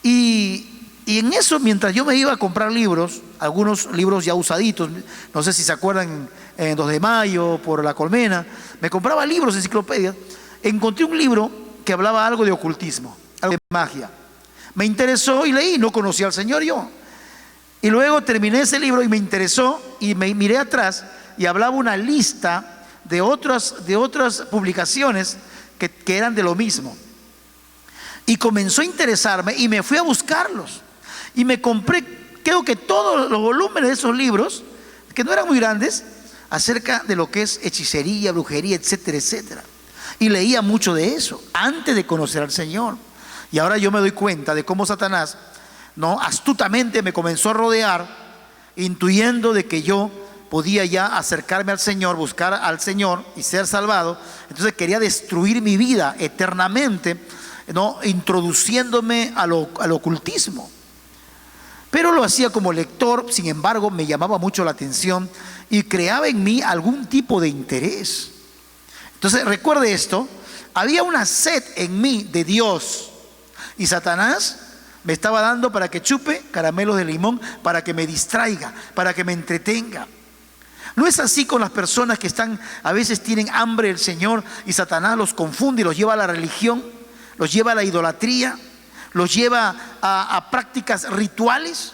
Y en eso, mientras yo me iba a comprar libros, algunos libros ya usaditos, no sé si se acuerdan, en 2 de Mayo, por La Colmena, me compraba libros, enciclopedias, encontré un libro que hablaba algo de ocultismo, algo de magia. Me interesó y leí, no conocía al Señor yo. Y luego terminé ese libro y me interesó y me miré atrás y hablaba una lista de otras publicaciones que eran de lo mismo. Y comenzó a interesarme y me fui a buscarlos. Y me compré, creo que todos los volúmenes de esos libros, que no eran muy grandes, acerca de lo que es hechicería, brujería, etcétera, etcétera. Y leía mucho de eso antes de conocer al Señor. Y ahora yo me doy cuenta de cómo Satanás, ¿no?, astutamente me comenzó a rodear, intuyendo de que yo podía ya acercarme al Señor, buscar al Señor y ser salvado. Entonces quería destruir mi vida eternamente, ¿no?, introduciéndome al ocultismo. Pero lo hacía como lector, sin embargo me llamaba mucho la atención y creaba en mí algún tipo de interés. Entonces recuerde esto, había una sed en mí de Dios y Satanás me estaba dando para que chupe caramelos de limón, para que me distraiga, para que me entretenga. No es así con las personas que a veces tienen hambre del Señor y Satanás los confunde y los lleva a la religión, los lleva a la idolatría, los lleva a prácticas rituales,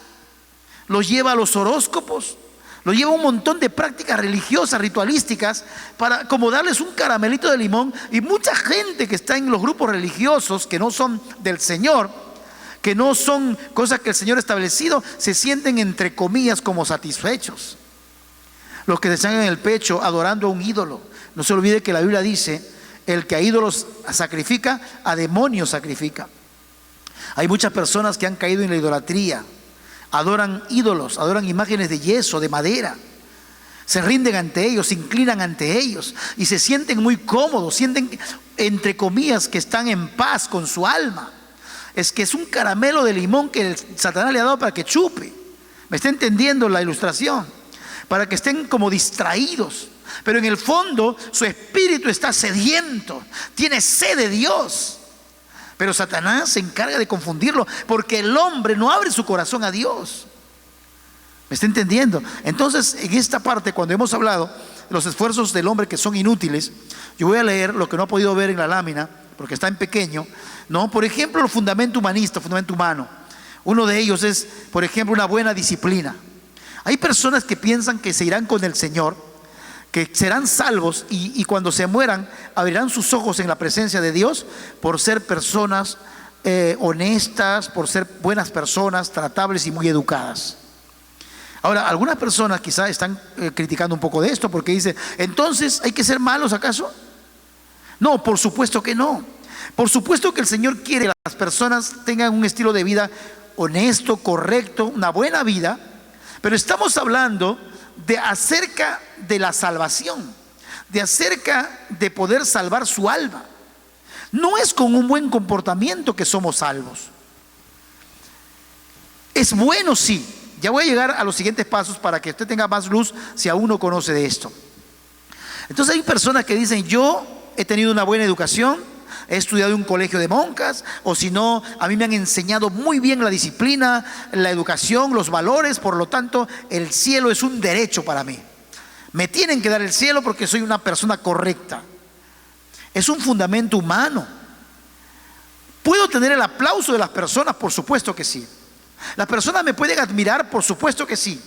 los lleva a los horóscopos, los lleva a un montón de prácticas religiosas, ritualísticas, para como darles un caramelito de limón. Y mucha gente que está en los grupos religiosos que no son del Señor, que no son cosas que el Señor ha establecido, se sienten entre comillas como satisfechos. Los que se echan en el pecho adorando a un ídolo. No se olvide que la Biblia dice, el que a ídolos sacrifica, a demonios sacrifica. Hay muchas personas que han caído en la idolatría, adoran ídolos, adoran imágenes de yeso, de madera, se rinden ante ellos, se inclinan ante ellos y se sienten muy cómodos, sienten entre comillas que están en paz con su alma. Es que es un caramelo de limón que el Satanás le ha dado para que chupe. ¿Me está entendiendo la ilustración? Para que estén como distraídos. Pero en el fondo su espíritu está sediento, tiene sed de Dios. Pero Satanás se encarga de confundirlo porque el hombre no abre su corazón a Dios. ¿Me está entendiendo? Entonces, en esta parte, cuando hemos hablado de los esfuerzos del hombre que son inútiles, yo voy a leer lo que no ha podido ver en la lámina, porque está en pequeño, ¿no? Por ejemplo, el fundamento humanista, el fundamento humano. Uno de ellos es, por ejemplo, una buena disciplina. Hay personas que piensan que se irán con el Señor, que serán salvos y cuando se mueran abrirán sus ojos en la presencia de Dios por ser personas honestas, por ser buenas personas, tratables y muy educadas. Ahora, algunas personas quizás están criticando un poco de esto porque dicen, entonces, ¿hay que ser malos acaso? No, por supuesto que no. Por supuesto que el Señor quiere que las personas tengan un estilo de vida honesto, correcto, una buena vida, pero estamos hablando de acerca de la salvación, de acerca de poder salvar su alma. No es con un buen comportamiento que somos salvos. Es bueno, sí. Ya voy a llegar a los siguientes pasos para que usted tenga más luz si aún no conoce de esto. Entonces hay personas que dicen, yo he tenido una buena educación, he estudiado en un colegio de monjas, o si no, a mí me han enseñado muy bien la disciplina, la educación, los valores, por lo tanto, el cielo es un derecho para mí. Me tienen que dar el cielo porque soy una persona correcta. Es un fundamento humano. ¿Puedo tener el aplauso de las personas? Por supuesto que sí. Las personas me pueden admirar, por supuesto que sí.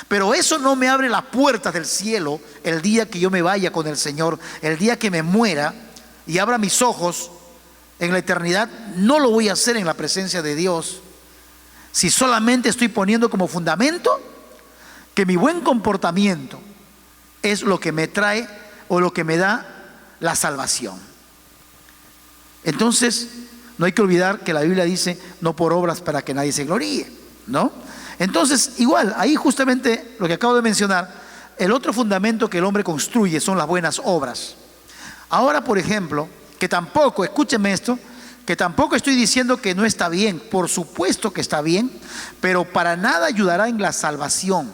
Pero eso no me abre las puertas del cielo el día que yo me vaya con el Señor, el día que me muera y abra mis ojos en la eternidad. No lo voy a hacer en la presencia de Dios si solamente estoy poniendo como fundamento que mi buen comportamiento es lo que me trae o lo que me da la salvación. Entonces, no hay que olvidar que la Biblia dice, no por obras para que nadie se gloríe, ¿no? Entonces, igual, ahí justamente lo que acabo de mencionar, el otro fundamento que el hombre construye son las buenas obras. Ahora, por ejemplo, que tampoco, escúchenme esto, que tampoco estoy diciendo que no está bien, por supuesto que está bien, pero para nada ayudará en la salvación.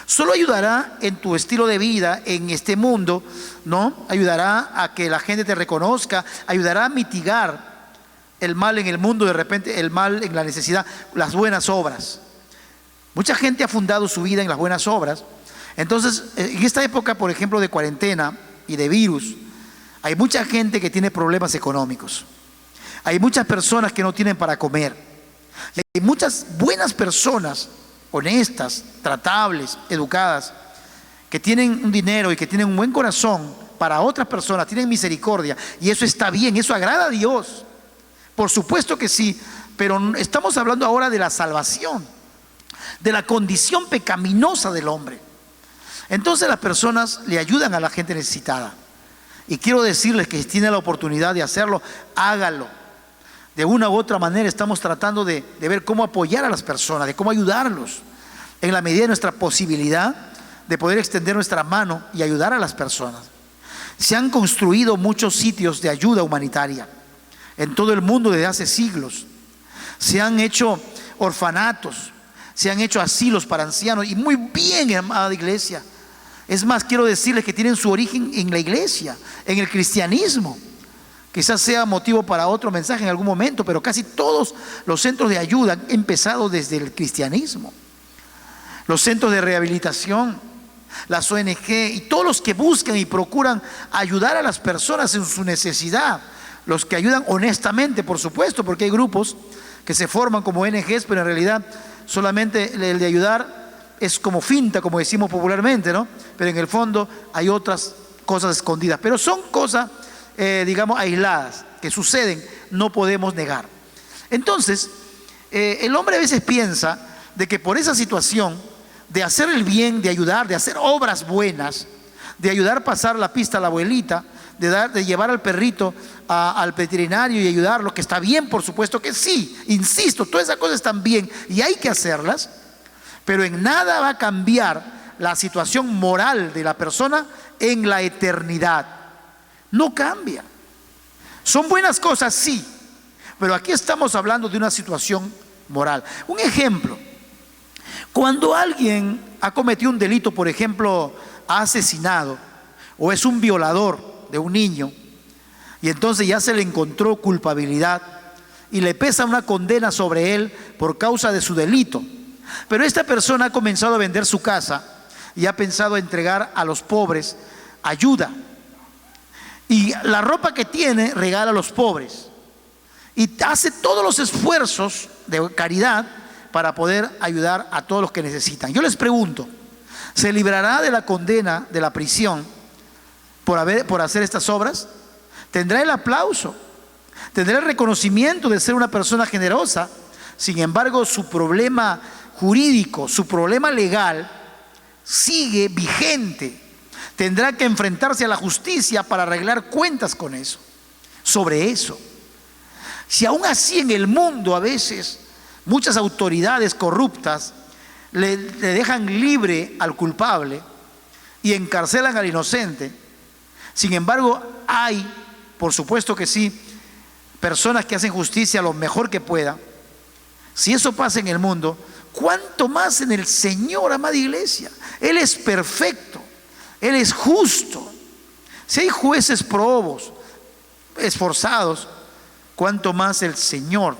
Solo ayudará en tu estilo de vida, en este mundo, ¿no? Ayudará a que la gente te reconozca, ayudará a mitigar el mal en el mundo, de repente el mal en la necesidad, las buenas obras. Mucha gente ha fundado su vida en las buenas obras. Entonces, en esta época, por ejemplo, de cuarentena y de virus, hay mucha gente que tiene problemas económicos. Hay muchas personas que no tienen para comer. Y hay muchas buenas personas, honestas, tratables, educadas, que tienen un dinero y que tienen un buen corazón para otras personas, tienen misericordia. Y eso está bien, eso agrada a Dios. Por supuesto que sí, pero estamos hablando ahora de la salvación, de la condición pecaminosa del hombre. Entonces las personas le ayudan a la gente necesitada. Y quiero decirles que si tiene la oportunidad de hacerlo, hágalo. De una u otra manera estamos tratando de ver cómo apoyar a las personas, de cómo ayudarlos, en la medida de nuestra posibilidad de poder extender nuestra mano y ayudar a las personas. Se han construido muchos sitios de ayuda humanitaria en todo el mundo desde hace siglos. Se han hecho orfanatos, se han hecho asilos para ancianos, y muy bien, amada iglesia. Es más, quiero decirles que tienen su origen en la iglesia, en el cristianismo. Quizás sea motivo para otro mensaje en algún momento, pero casi todos los centros de ayuda han empezado desde el cristianismo. Los centros de rehabilitación, las ONG y todos los que buscan y procuran ayudar a las personas en su necesidad. Los que ayudan honestamente, por supuesto, porque hay grupos que se forman como ONGs, pero en realidad solamente el de ayudar es como finta, como decimos popularmente, ¿no? Pero en el fondo hay otras cosas escondidas. Pero son cosas, digamos, aisladas, que suceden, no podemos negar. Entonces, el hombre a veces piensa de que por esa situación de hacer el bien, de ayudar, de hacer obras buenas, de ayudar a pasar la pista a la abuelita, de llevar al perrito al veterinario y ayudarlo, que está bien, por supuesto que sí, insisto, todas esas cosas están bien y hay que hacerlas, pero en nada va a cambiar la situación moral de la persona en la eternidad. No cambia. Son buenas cosas, sí, pero aquí estamos hablando de una situación moral. Un ejemplo: Cuando alguien ha cometido un delito, por ejemplo, ha asesinado o es un violador de un niño, y entonces ya se le encontró culpabilidad y le pesa una condena sobre él por causa de su delito, pero esta persona ha comenzado a vender su casa y ha pensado entregar a los pobres ayuda, y la ropa que tiene regala a los pobres y hace todos los esfuerzos de caridad para poder ayudar a todos los que necesitan. Yo les pregunto, ¿se librará de la condena de la prisión por hacer estas obras? ¿Tendrá el aplauso? ¿Tendrá el reconocimiento de ser una persona generosa? Sin embargo, su problema jurídico, su problema legal sigue vigente. Tendrá que enfrentarse a la justicia para arreglar cuentas con eso, sobre eso. Si aún así en el mundo a veces muchas autoridades corruptas le dejan libre al culpable y encarcelan al inocente, sin embargo hay, por supuesto que sí, personas que hacen justicia lo mejor que puedan. Si eso pasa en el mundo, ¿cuánto más en el Señor, amada iglesia? Él es perfecto, Él es justo. Si hay jueces probos, esforzados, cuánto más el Señor,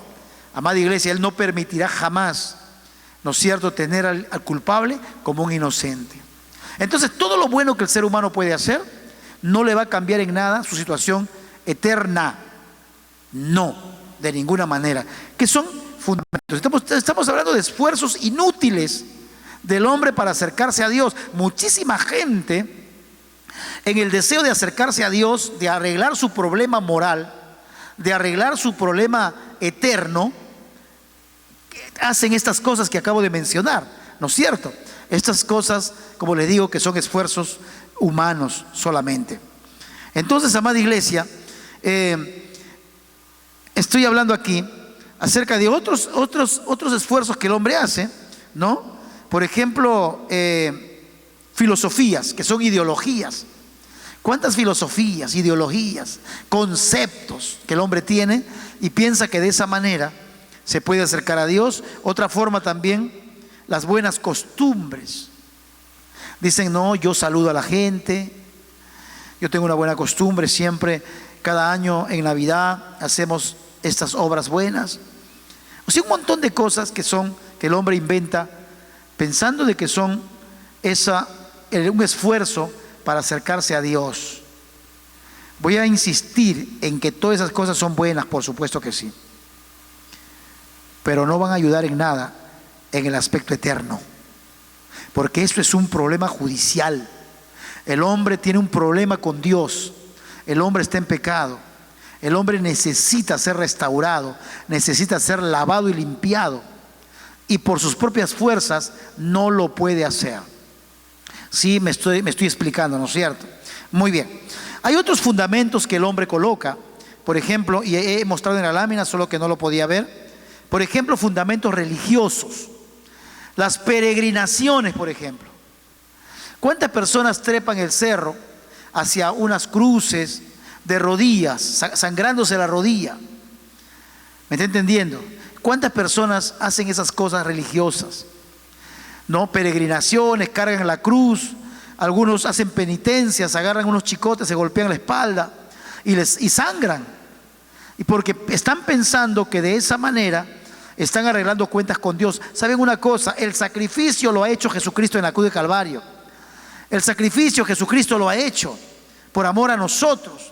amada iglesia. Él no permitirá jamás, ¿no es cierto?, tener al culpable como un inocente. Entonces, todo lo bueno que el ser humano puede hacer no le va a cambiar en nada su situación eterna. No, de ninguna manera. Que son fundamentos. Estamos hablando de esfuerzos inútiles del hombre para acercarse a Dios. Muchísima gente, en el deseo de acercarse a Dios, de arreglar su problema moral, de arreglar su problema eterno, hacen estas cosas que acabo de mencionar, ¿no es cierto? Estas cosas, como les digo, que son esfuerzos humanos solamente. Entonces, amada iglesia, estoy hablando aquí acerca de otros esfuerzos que el hombre hace, ¿no? Por ejemplo, filosofías, que son ideologías. ¿Cuántas filosofías, ideologías, conceptos que el hombre tiene y piensa que de esa manera se puede acercar a Dios? Otra forma también, las buenas costumbres. Dicen, no, yo saludo a la gente, yo tengo una buena costumbre, siempre, cada año en Navidad hacemos estas obras buenas. O sea, un montón de cosas que el hombre inventa pensando de que son un esfuerzo para acercarse a Dios. Voy a insistir en que todas esas cosas son buenas, por supuesto que sí, pero no van a ayudar en nada en el aspecto eterno, porque eso es un problema judicial. El hombre tiene un problema con Dios, el hombre está en pecado, el hombre necesita ser restaurado, necesita ser lavado y limpiado, y por sus propias fuerzas no lo puede hacer. Sí, me estoy explicando, ¿no es cierto? Muy bien. Hay otros fundamentos que el hombre coloca, por ejemplo, y he mostrado en la lámina, solo que no lo podía ver. Por ejemplo, fundamentos religiosos. Las peregrinaciones, por ejemplo. ¿Cuántas personas trepan el cerro hacia unas cruces de rodillas, sangrándose la rodilla? ¿Me está entendiendo? ¿Cuántas personas hacen esas cosas religiosas? ¿No? Peregrinaciones, cargan la cruz, algunos hacen penitencias, agarran unos chicotes, se golpean la espalda y sangran. Y porque están pensando que de esa manera están arreglando cuentas con Dios. ¿Saben una cosa? El sacrificio lo ha hecho Jesucristo en la cruz de Calvario. El sacrificio Jesucristo lo ha hecho por amor a nosotros.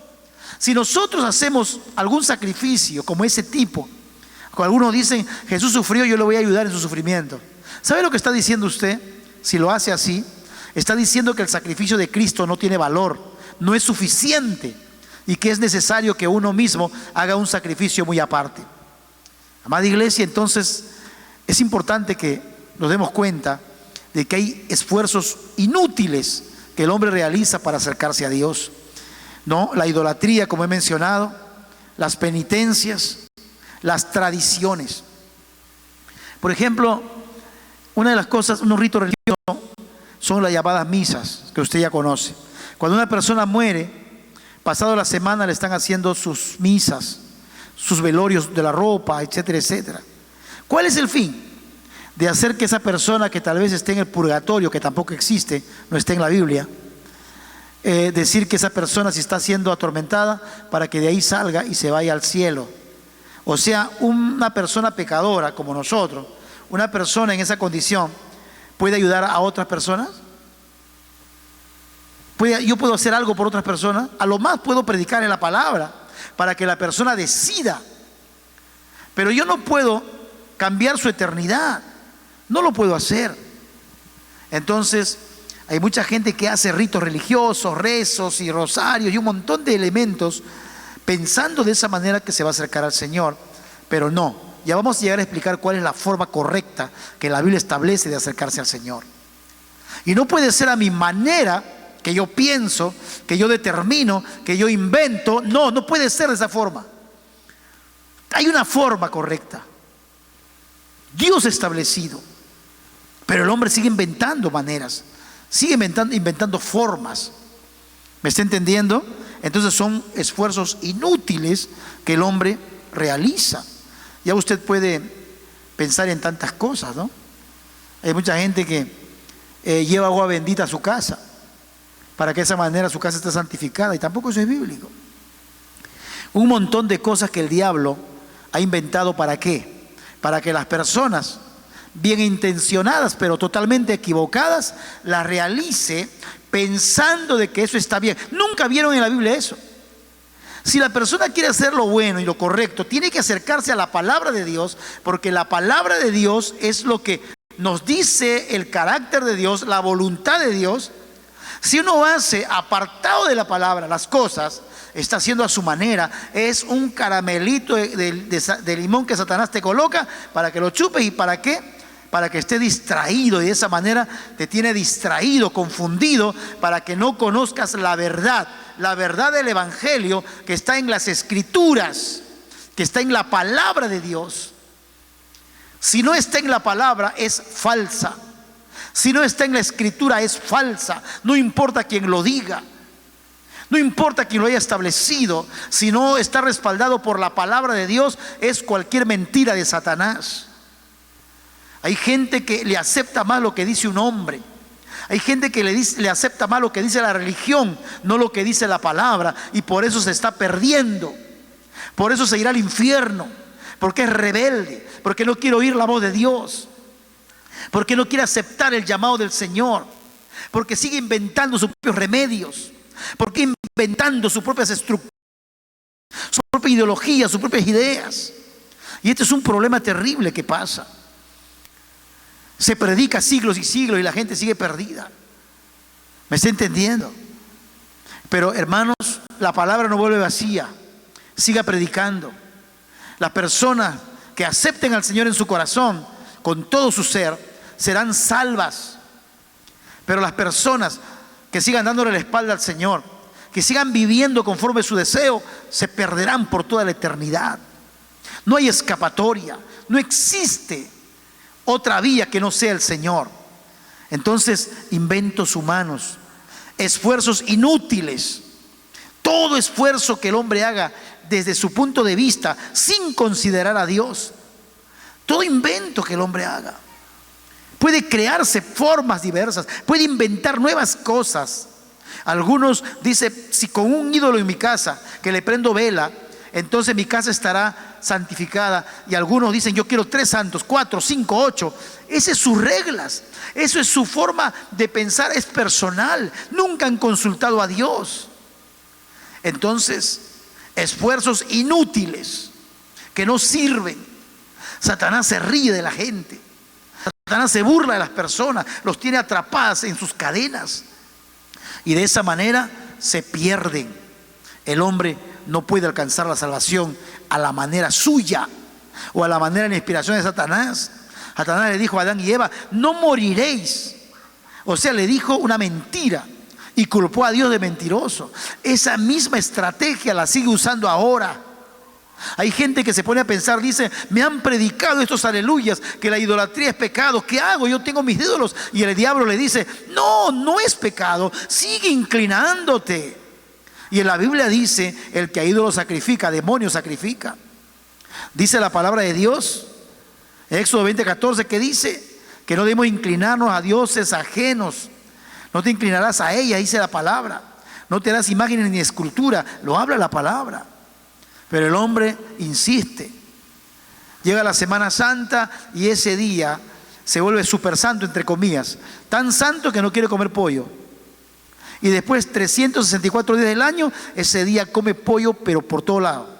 Si nosotros hacemos algún sacrificio como ese tipo, como algunos dicen, Jesús sufrió, yo le voy a ayudar en su sufrimiento. ¿Sabe lo que está diciendo usted? Si lo hace así, está diciendo que el sacrificio de Cristo no tiene valor, no es suficiente, y que es necesario que uno mismo haga un sacrificio muy aparte. Amada iglesia, entonces es importante que nos demos cuenta de que hay esfuerzos inútiles que el hombre realiza para acercarse a Dios, ¿no? La idolatría, como he mencionado, las penitencias, las tradiciones. Por ejemplo, una de las cosas, unos ritos religiosos son las llamadas misas, que usted ya conoce. Cuando una persona muere, pasado la semana le están haciendo sus misas, sus velorios de la ropa, etcétera, etcétera. ¿Cuál es el fin? de hacer que esa persona que tal vez esté en el purgatorio, que tampoco existe, no está en la Biblia, decir que esa persona si está siendo atormentada, para que de ahí salga y se vaya al cielo. O sea, una persona pecadora como nosotros, una persona en esa condición, ¿puede ayudar a otras personas? ¿Yo puedo hacer algo por otras personas? A lo más puedo predicar en la palabra para que la persona decida, pero yo no puedo cambiar su eternidad, no lo puedo hacer. Entonces hay mucha gente que hace ritos religiosos, rezos y rosarios y un montón de elementos pensando de esa manera que se va a acercar al Señor, pero no. Ya vamos a llegar a explicar cuál es la forma correcta que la Biblia establece de acercarse al Señor. Y no puede ser a mi manera, que yo pienso, que yo determino, que yo invento. No, no puede ser de esa forma. Hay una forma correcta. Dios ha establecido, pero el hombre sigue inventando maneras, sigue inventando formas. ¿Me está entendiendo? Entonces son esfuerzos inútiles que el hombre realiza. Ya usted puede pensar en tantas cosas, ¿no? Hay mucha gente que lleva agua bendita a su casa para que de esa manera su casa esté santificada, y tampoco eso es bíblico. Un montón de cosas que el diablo ha inventado. ¿Para qué? Para que las personas bien intencionadas pero totalmente equivocadas las realice pensando de que eso está bien. Nunca vieron en la Biblia eso. Si la persona quiere hacer lo bueno y lo correcto, tiene que acercarse a la palabra de Dios, porque la palabra de Dios es lo que nos dice el carácter de Dios, la voluntad de Dios. Si uno hace apartado de la palabra las cosas, está haciendo a su manera. Es un caramelito de limón que Satanás te coloca para que lo chupes. ¿Y para qué? Para que esté distraído, y de esa manera te tiene distraído, confundido, para que no conozcas la verdad del Evangelio que está en las Escrituras, que está en la palabra de Dios. Si no está en la palabra, es falsa. Si no está en la Escritura, es falsa. No importa quién lo diga, no importa quién lo haya establecido. Si no está respaldado por la palabra de Dios, es cualquier mentira de Satanás. Hay gente que le acepta más lo que dice un hombre. Hay gente que le acepta más lo que dice la religión, no lo que dice la palabra, y por eso se está perdiendo. Por eso se irá al infierno, porque es rebelde, porque no quiere oír la voz de Dios, porque no quiere aceptar el llamado del Señor, porque sigue inventando sus propios remedios, porque inventando sus propias estructuras, su propia ideología, sus propias ideas. Y este es un problema terrible que pasa. Se predica siglos y siglos y la gente sigue perdida. ¿Me está entendiendo? Pero hermanos, la palabra no vuelve vacía. Siga predicando. Las personas que acepten al Señor en su corazón con todo su ser serán salvas. Pero las personas que sigan dándole la espalda al Señor, que sigan viviendo conforme a su deseo, se perderán por toda la eternidad. No hay escapatoria, no existe otra vía que no sea el Señor. Entonces, inventos humanos, esfuerzos inútiles, todo esfuerzo que el hombre haga desde su punto de vista, sin considerar a Dios, todo invento que el hombre haga, puede crearse formas diversas, puede inventar nuevas cosas. Algunos dicen, si con un ídolo en mi casa que le prendo vela, entonces mi casa estará santificada. Y algunos dicen, yo quiero 3 santos, 4, 5, 8. Esas son sus reglas, eso es su forma de pensar, es personal. Nunca han consultado a Dios. Entonces, esfuerzos inútiles que no sirven. Satanás se ríe de la gente, Satanás se burla de las personas, los tiene atrapadas en sus cadenas, y de esa manera se pierden. El hombre no puede alcanzar la salvación a la manera suya o a la manera de la inspiración de Satanás. Satanás le dijo a Adán y Eva, no moriréis. O sea, le dijo una mentira y culpó a Dios de mentiroso. Esa misma estrategia la sigue usando ahora. Hay gente que se pone a pensar, dice, me han predicado estos aleluyas que la idolatría es pecado. ¿Qué hago? Yo tengo mis ídolos. Y el diablo le dice, no, no es pecado, sigue inclinándote. Y en la Biblia dice, el que a ídolo sacrifica, a demonio sacrifica. Dice la palabra de Dios Éxodo 20:14, que dice que no debemos inclinarnos a dioses ajenos. No te inclinarás a ella, dice la palabra. No te harás imágenes ni escultura, lo habla la palabra. Pero el hombre insiste. Llega la Semana Santa y ese día se vuelve súper santo, entre comillas. Tan santo que no quiere comer pollo. Y después 364 días del año, ese día come pollo, pero por todo lado.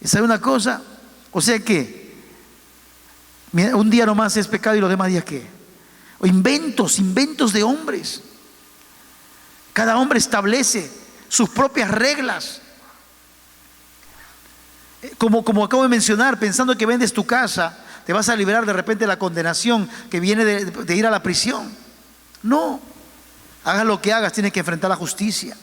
¿Y sabe una cosa? O sea que un día nomás es pecado y los demás días ¿qué? O inventos de hombres. Cada hombre establece sus propias reglas. Como acabo de mencionar, pensando que vendes tu casa, te vas a liberar de repente de la condenación que viene de ir a la prisión. No, hagas lo que hagas, tienes que enfrentar la justicia.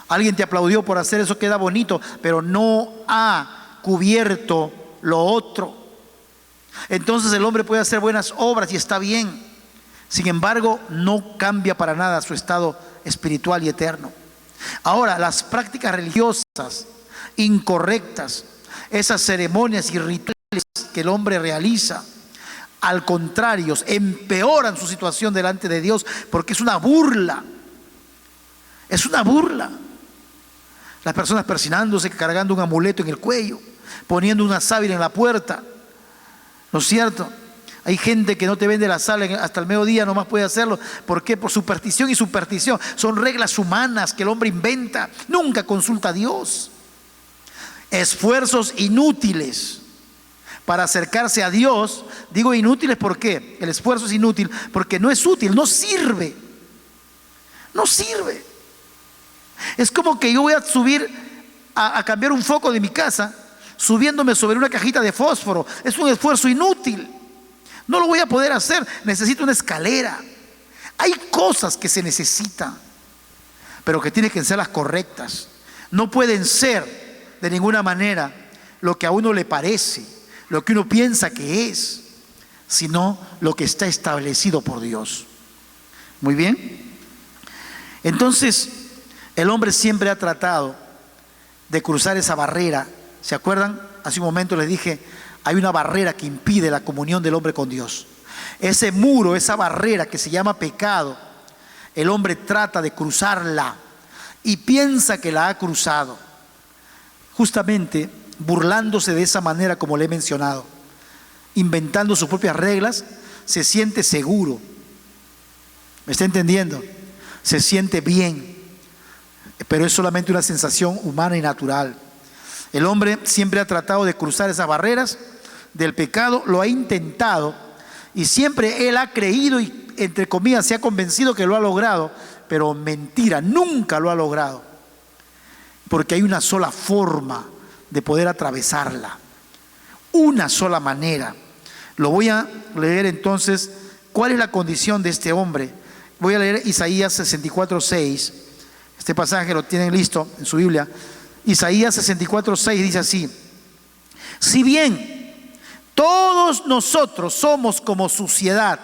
Alguien te aplaudió por hacer eso, queda bonito, pero no ha cubierto lo otro. Entonces el hombre puede hacer buenas obras y está bien. Sin embargo, no cambia para nada su estado espiritual y eterno. Ahora, las prácticas religiosas incorrectas, esas ceremonias y rituales que el hombre realiza, al contrario, empeoran su situación delante de Dios, porque es una burla. Es una burla. Las personas persinándose, cargando un amuleto en el cuello, poniendo una sábila en la puerta. ¿No es cierto? Hay gente que no te vende la sal hasta el mediodía, nomás puede hacerlo. ¿Por qué? Por superstición y superstición. Son reglas humanas que el hombre inventa. Nunca consulta a Dios. Esfuerzos inútiles para acercarse a Dios. Digo inútiles, ¿por qué? El esfuerzo es inútil porque no es útil, no sirve. No sirve. Es como que yo voy a subir a cambiar un foco de mi casa subiéndome sobre una cajita de fósforo. Es un esfuerzo inútil. No lo voy a poder hacer. Necesito una escalera. Hay cosas que se necesitan, pero que tienen que ser las correctas. No pueden ser de ninguna manera lo que a uno le parece, lo que uno piensa que es, sino lo que está establecido por Dios. Muy bien. Entonces, el hombre siempre ha tratado de cruzar esa barrera. ¿Se acuerdan? Hace un momento les dije, hay una barrera que impide la comunión del hombre con Dios. Ese muro, esa barrera que se llama pecado, el hombre trata de cruzarla y piensa que la ha cruzado, justamente burlándose de esa manera como le he mencionado, inventando sus propias reglas. Se siente seguro. ¿Me está entendiendo? Se siente bien, pero es solamente una sensación humana y natural. El hombre siempre ha tratado de cruzar esas barreras del pecado, lo ha intentado y siempre él ha creído y, entre comillas, se ha convencido que lo ha logrado, pero mentira, nunca lo ha logrado, porque hay una sola forma de poder atravesarla, una sola manera. Lo voy a leer entonces. ¿Cuál es la condición de este hombre? Voy a leer Isaías 64:6. Este pasaje lo tienen listo en su Biblia. Isaías 64:6 dice así: si bien todos nosotros somos como suciedad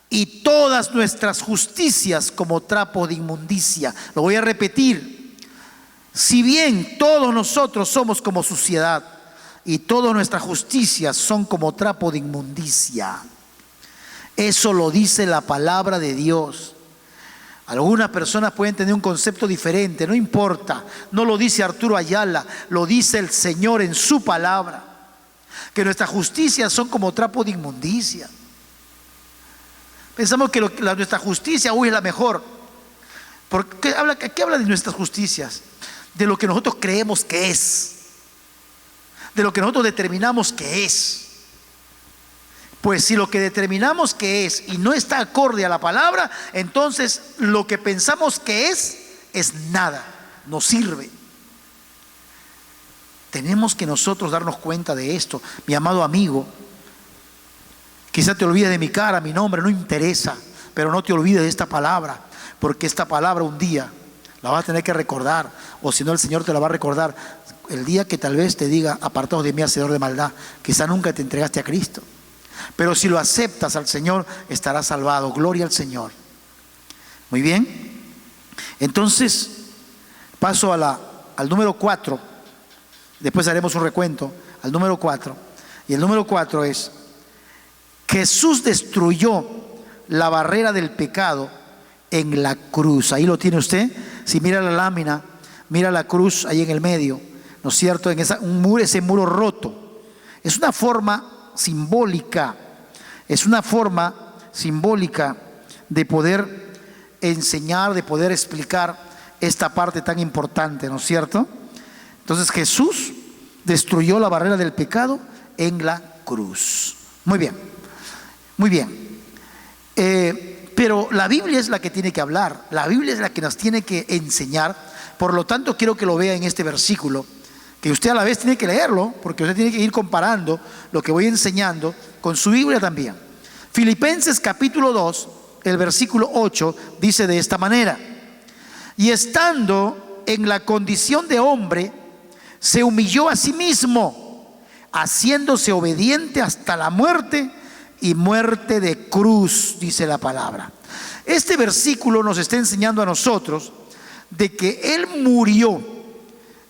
y todas nuestras justicias como trapo de inmundicia. Lo voy a repetir. Si bien todos nosotros somos como suciedad y todas nuestras justicias son como trapo de inmundicia. Eso lo dice la palabra de Dios. Algunas personas pueden tener un concepto diferente, no importa. No lo dice Arturo Ayala, lo dice el Señor en su palabra. Que nuestras justicias son como trapo de inmundicia. Pensamos que nuestra justicia es la mejor. ¿Qué habla de nuestras justicias? De lo que nosotros creemos que es. De lo que nosotros determinamos que es. Pues si lo que determinamos que es y no está acorde a la palabra, entonces lo que pensamos que es nada, no sirve. Tenemos que nosotros darnos cuenta de esto. Mi amado amigo, quizá te olvides de mi cara, mi nombre, no interesa, pero no te olvides de esta palabra, porque esta palabra un día la vas a tener que recordar, o si no el Señor te la va a recordar el día que tal vez te diga: apartaos de mí, hacedor de maldad. Quizá nunca te entregaste a Cristo, pero si lo aceptas al Señor, estarás salvado. Gloria al Señor. Muy bien. Entonces paso al número 4. Después haremos un recuento. Al número 4. Y el número 4 es: Jesús destruyó la barrera del pecado en la cruz. Ahí lo tiene usted. Si mira la lámina, mira la cruz ahí en el medio, ¿no es cierto? En ese muro roto. Es una forma simbólica, de poder enseñar, de poder explicar esta parte tan importante, ¿no es cierto? Entonces Jesús destruyó la barrera del pecado en la cruz. Muy bien, muy bien. Pero la Biblia es la que tiene que hablar, la Biblia es la que nos tiene que enseñar. Por lo tanto, quiero que lo vea en este versículo, que usted a la vez tiene que leerlo, porque usted tiene que ir comparando lo que voy enseñando con su Biblia también. Filipenses capítulo 2, el versículo 8, dice de esta manera: y estando en la condición de hombre, se humilló a sí mismo, haciéndose obediente hasta la muerte, y muerte de cruz, dice la palabra. Este versículo nos está enseñando a nosotros de que Él murió,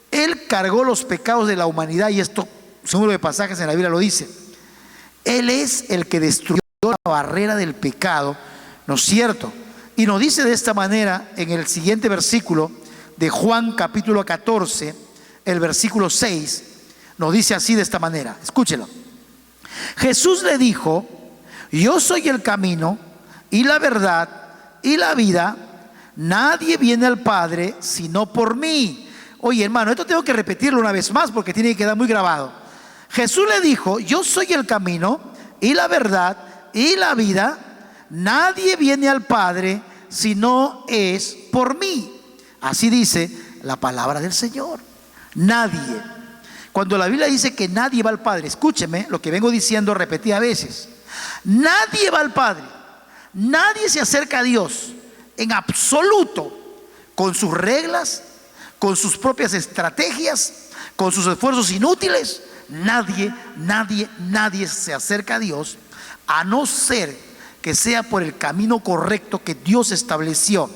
Él cargó los pecados de la humanidad, y esto, según de pasajes en la Biblia lo dice. Él es el que destruyó la barrera del pecado, ¿no es cierto? Y nos dice de esta manera en el siguiente versículo de Juan capítulo 14, el versículo 6, nos dice así de esta manera, escúchelo. Jesús le dijo: yo soy el camino y la verdad y la vida. Nadie viene al Padre sino por mí. Oye, hermano, esto tengo que repetirlo una vez más porque tiene que quedar muy grabado. Jesús le dijo: yo soy el camino y la verdad y la vida. Nadie viene al Padre si no es por mí. Así dice la palabra del Señor. Nadie. Cuando la Biblia dice que nadie va al Padre, escúcheme lo que vengo diciendo repetidas veces. Nadie va al Padre, nadie se acerca a Dios en absoluto con sus reglas, con sus propias estrategias, con sus esfuerzos inútiles. Nadie se acerca a Dios a no ser que sea por el camino correcto que Dios estableció.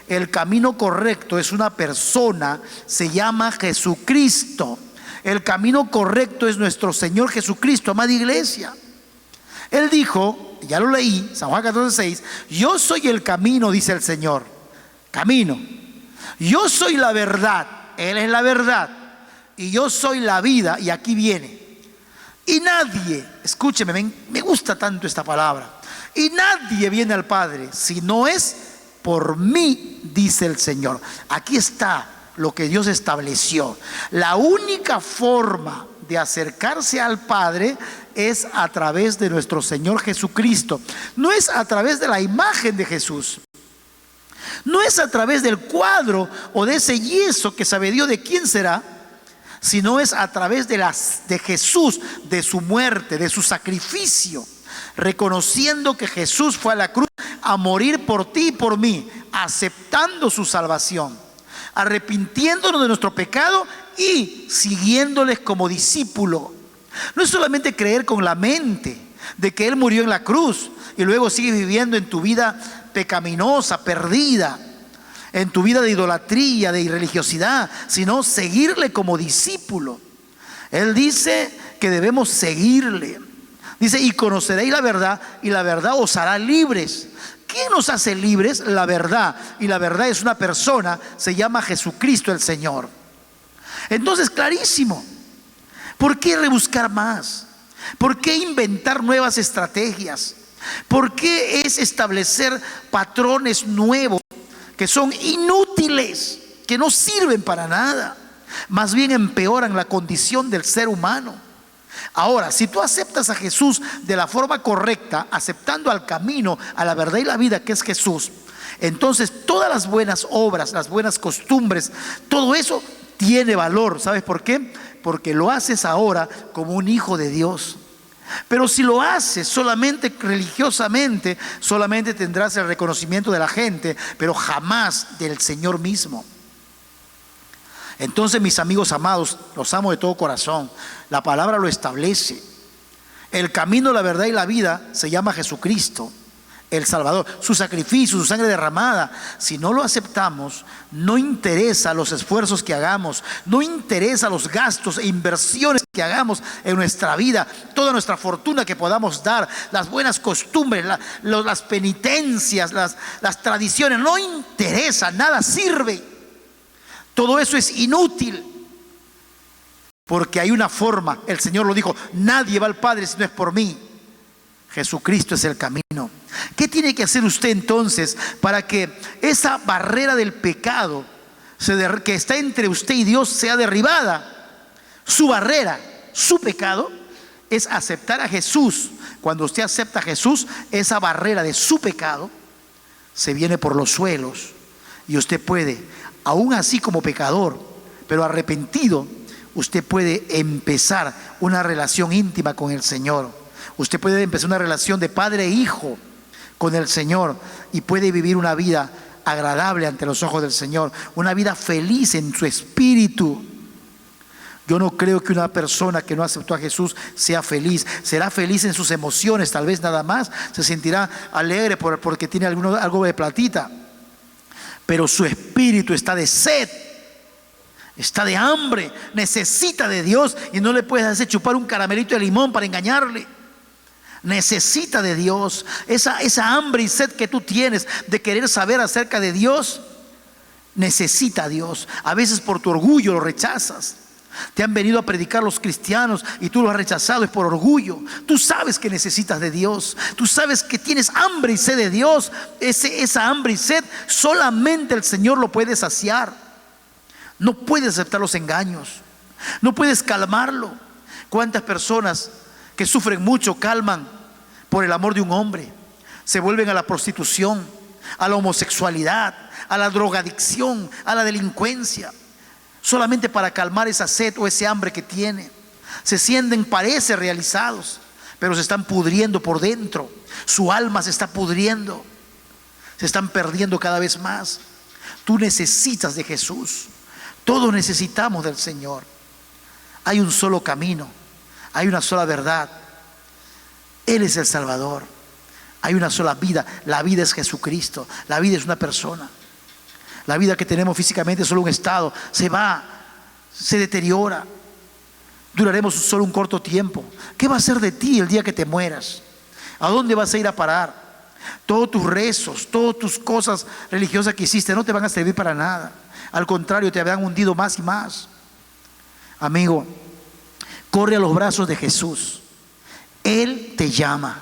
El camino correcto es una persona, se llama Jesucristo. El camino correcto es nuestro Señor Jesucristo, amada iglesia. Él dijo, ya lo leí, San Juan 14:6, yo soy el camino, dice el Señor, camino. Yo soy la verdad, Él es la verdad. Y yo soy la vida, y aquí viene. Y nadie, escúcheme, me gusta tanto esta palabra. Y nadie viene al Padre si no es por mí, dice el Señor. Aquí está lo que Dios estableció. La única forma de acercarse al Padre es a través de nuestro Señor Jesucristo. No es a través de la imagen de Jesús, no es a través del cuadro o de ese yeso que sabe Dios de quién será, sino es a través de Jesús, de su muerte, de su sacrificio, reconociendo que Jesús fue a la cruz a morir por ti y por mí, aceptando su salvación, arrepintiéndonos de nuestro pecado y siguiéndoles como discípulo. No es solamente creer con la mente de que Él murió en la cruz y luego sigues viviendo en tu vida pecaminosa, perdida, en tu vida de idolatría, de irreligiosidad, sino seguirle como discípulo. Él dice que debemos seguirle. Dice, y conoceréis la verdad, y la verdad os hará libres. ¿Quién nos hace libres? La verdad. Y la verdad es una persona, se llama Jesucristo el Señor. Entonces, clarísimo. ¿Por qué rebuscar más? ¿Por qué inventar nuevas estrategias? ¿Por qué es establecer patrones nuevos que son inútiles, que no sirven para nada? Más bien empeoran la condición del ser humano. Ahora, si tú aceptas a Jesús de la forma correcta, aceptando al camino, a la verdad y la vida que es Jesús, entonces todas las buenas obras, las buenas costumbres, todo eso tiene valor. ¿Sabes por qué? Porque lo haces ahora como un hijo de Dios. Pero si lo haces solamente religiosamente, solamente tendrás el reconocimiento de la gente, pero jamás del Señor mismo. Entonces, mis amigos amados, los amo de todo corazón. La palabra lo establece. El camino, la verdad y la vida se llama Jesucristo. el Salvador, su sacrificio, su sangre derramada. Si no lo aceptamos, no interesa los esfuerzos que hagamos, no interesa los gastos e inversiones que hagamos en nuestra vida, toda nuestra fortuna que podamos dar, las buenas costumbres, las penitencias, las tradiciones, no interesa, nada sirve. Todo eso es inútil, porque hay una forma, el Señor lo dijo: nadie va al Padre si no es por mí. Jesucristo es el camino. ¿Qué tiene que hacer usted entonces para que esa barrera del pecado que está entre usted y Dios sea derribada? Su barrera, su pecado, es aceptar a Jesús. Cuando usted acepta a Jesús, esa barrera de su pecado se viene por los suelos, y usted puede, aún así como pecador, pero arrepentido, usted puede empezar una relación íntima con el Señor. Usted puede empezar una relación de padre e hijo con el Señor, y puede vivir una vida agradable ante los ojos del Señor, una vida feliz en su espíritu. Yo no creo que una persona que no aceptó a Jesús sea feliz. Será feliz en sus emociones, tal vez nada más. Se sentirá alegre porque tiene algo de platita, pero su espíritu está de sed, está de hambre, necesita de Dios, y no le puedes hacer chupar un caramelito de limón para engañarle. Necesita de Dios. Esa hambre y sed que tú tienes de querer saber acerca de Dios, necesita a Dios. A veces por tu orgullo lo rechazas. Te han venido a predicar los cristianos y tú lo has rechazado, es por orgullo. Tú sabes que necesitas de Dios, tú sabes que tienes hambre y sed de Dios. Esa hambre y sed solamente el Señor lo puede saciar. No puedes aceptar los engaños, no puedes calmarlo. ¿Cuántas personas que sufren mucho calman por el amor de un hombre? Se vuelven a la prostitución, a la homosexualidad, a la drogadicción, a la delincuencia, solamente para calmar esa sed o ese hambre que tiene. Se sienten, parece, realizados, pero se están pudriendo por dentro. Su alma se está pudriendo, se están perdiendo cada vez más. Tú necesitas de Jesús. Todos necesitamos del Señor. Hay un solo camino, hay una sola verdad. Él es el Salvador. Hay una sola vida. La vida es Jesucristo. La vida es una persona. La vida que tenemos físicamente es solo un estado. Se va, se deteriora. Duraremos solo un corto tiempo. ¿Qué va a ser de ti el día que te mueras? ¿A dónde vas a ir a parar? Todos tus rezos, todas tus cosas religiosas que hiciste no te van a servir para nada. Al contrario, te habrán hundido más y más. Amigo, corre a los brazos de Jesús. Él te llama.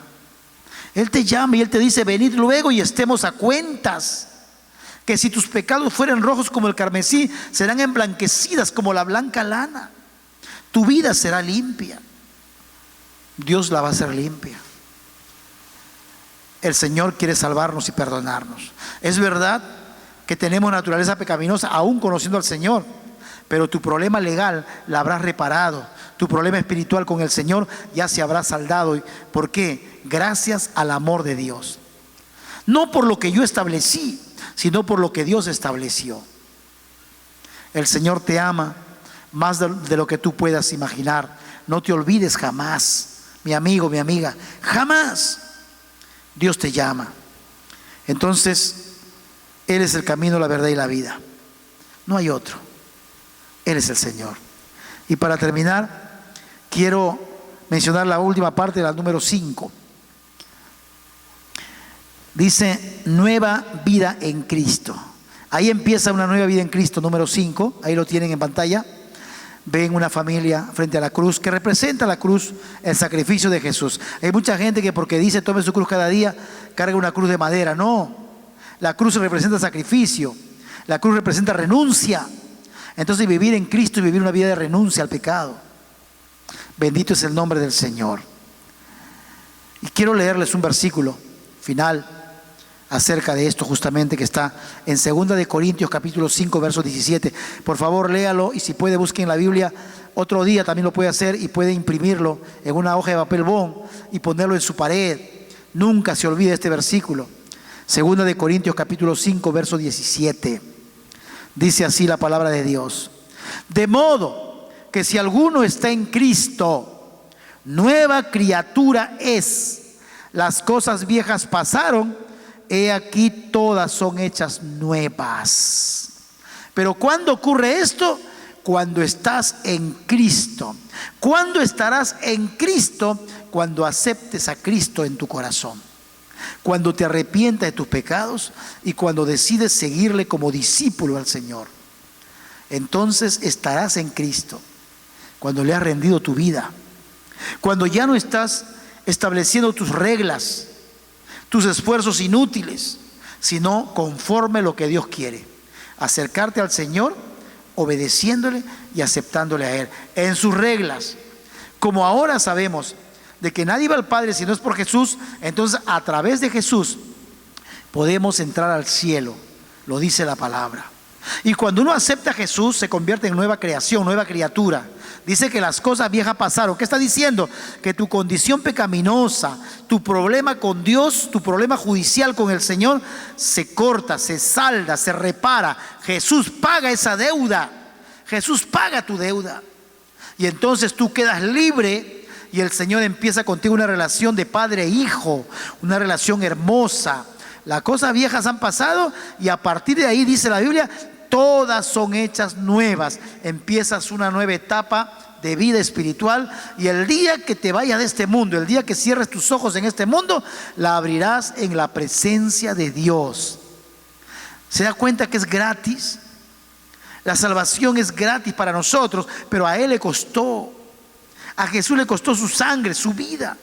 Él te llama y Él te dice: venid luego y estemos a cuentas. Que si tus pecados fueran rojos como el carmesí, serán emblanquecidas como la blanca lana. Tu vida será limpia. Dios la va a hacer limpia. El Señor quiere salvarnos y perdonarnos. Es verdad que tenemos naturaleza pecaminosa aún conociendo al Señor, pero tu problema legal la habrás reparado. Tu problema espiritual con el Señor ya se habrá saldado. ¿Por qué? Gracias al amor de Dios. No por lo que yo establecí, sino por lo que Dios estableció. El Señor te ama más de lo que tú puedas imaginar. No te olvides jamás, mi amigo, mi amiga, jamás. Dios te llama. Entonces, Él es el camino, la verdad y la vida. No hay otro. Él es el Señor. Y para terminar, quiero mencionar la última parte, la número 5. Dice: nueva vida en Cristo. Ahí empieza una nueva vida en Cristo, número 5. Ahí lo tienen en pantalla. Ven una familia frente a la cruz, que representa la cruz, el sacrificio de Jesús. Hay mucha gente que porque dice tome su cruz cada día, carga una cruz de madera. No, la cruz representa sacrificio. La cruz representa renuncia. Entonces vivir en Cristo y vivir una vida de renuncia al pecado. Bendito es el nombre del Señor. Y quiero leerles un versículo final acerca de esto justamente, que está en 2 de Corintios capítulo 5 verso 17. Por favor léalo, y si puede busquen la Biblia. Otro día también lo puede hacer y puede imprimirlo en una hoja de papel bond y ponerlo en su pared. Nunca se olvide este versículo. 2 de Corintios capítulo 5 verso 17. Dice así la palabra de Dios: de modo que si alguno está en Cristo, nueva criatura es. Las cosas viejas pasaron he aquí todas son hechas nuevas. Pero ¿cuándo ocurre esto? Cuando estás en Cristo. ¿Cuándo estarás en Cristo? Cuando aceptes a Cristo en tu corazón, cuando te arrepientas de tus pecados y cuando decides seguirle como discípulo al Señor. Entonces estarás en Cristo, cuando le has rendido tu vida, cuando ya no estás estableciendo tus reglas, tus esfuerzos inútiles, sino conforme lo que Dios quiere, acercarte al Señor obedeciéndole y aceptándole a Él en sus reglas. Como ahora sabemos de que nadie va al Padre si no es por Jesús, entonces a través de Jesús podemos entrar al cielo, lo dice la palabra. Y cuando uno acepta a Jesús, se convierte en nueva creación, nueva criatura. Dice que las cosas viejas pasaron. ¿Qué está diciendo? Que tu condición pecaminosa, tu problema con Dios, tu problema judicial con el Señor, se corta, se salda, se repara. Jesús paga esa deuda. Jesús paga tu deuda. Y entonces tú quedas libre y el Señor empieza contigo una relación de padre e hijo, una relación hermosa. Las cosas viejas han pasado y a partir de ahí, dice la Biblia, todas son hechas nuevas. Empiezas una nueva etapa de vida espiritual y el día que te vayas de este mundo, el día que cierres tus ojos en este mundo, la abrirás en la presencia de Dios. ¿Se da cuenta que es gratis? La salvación es gratis para nosotros, pero a Él le costó. A Jesús le costó su sangre, su vida.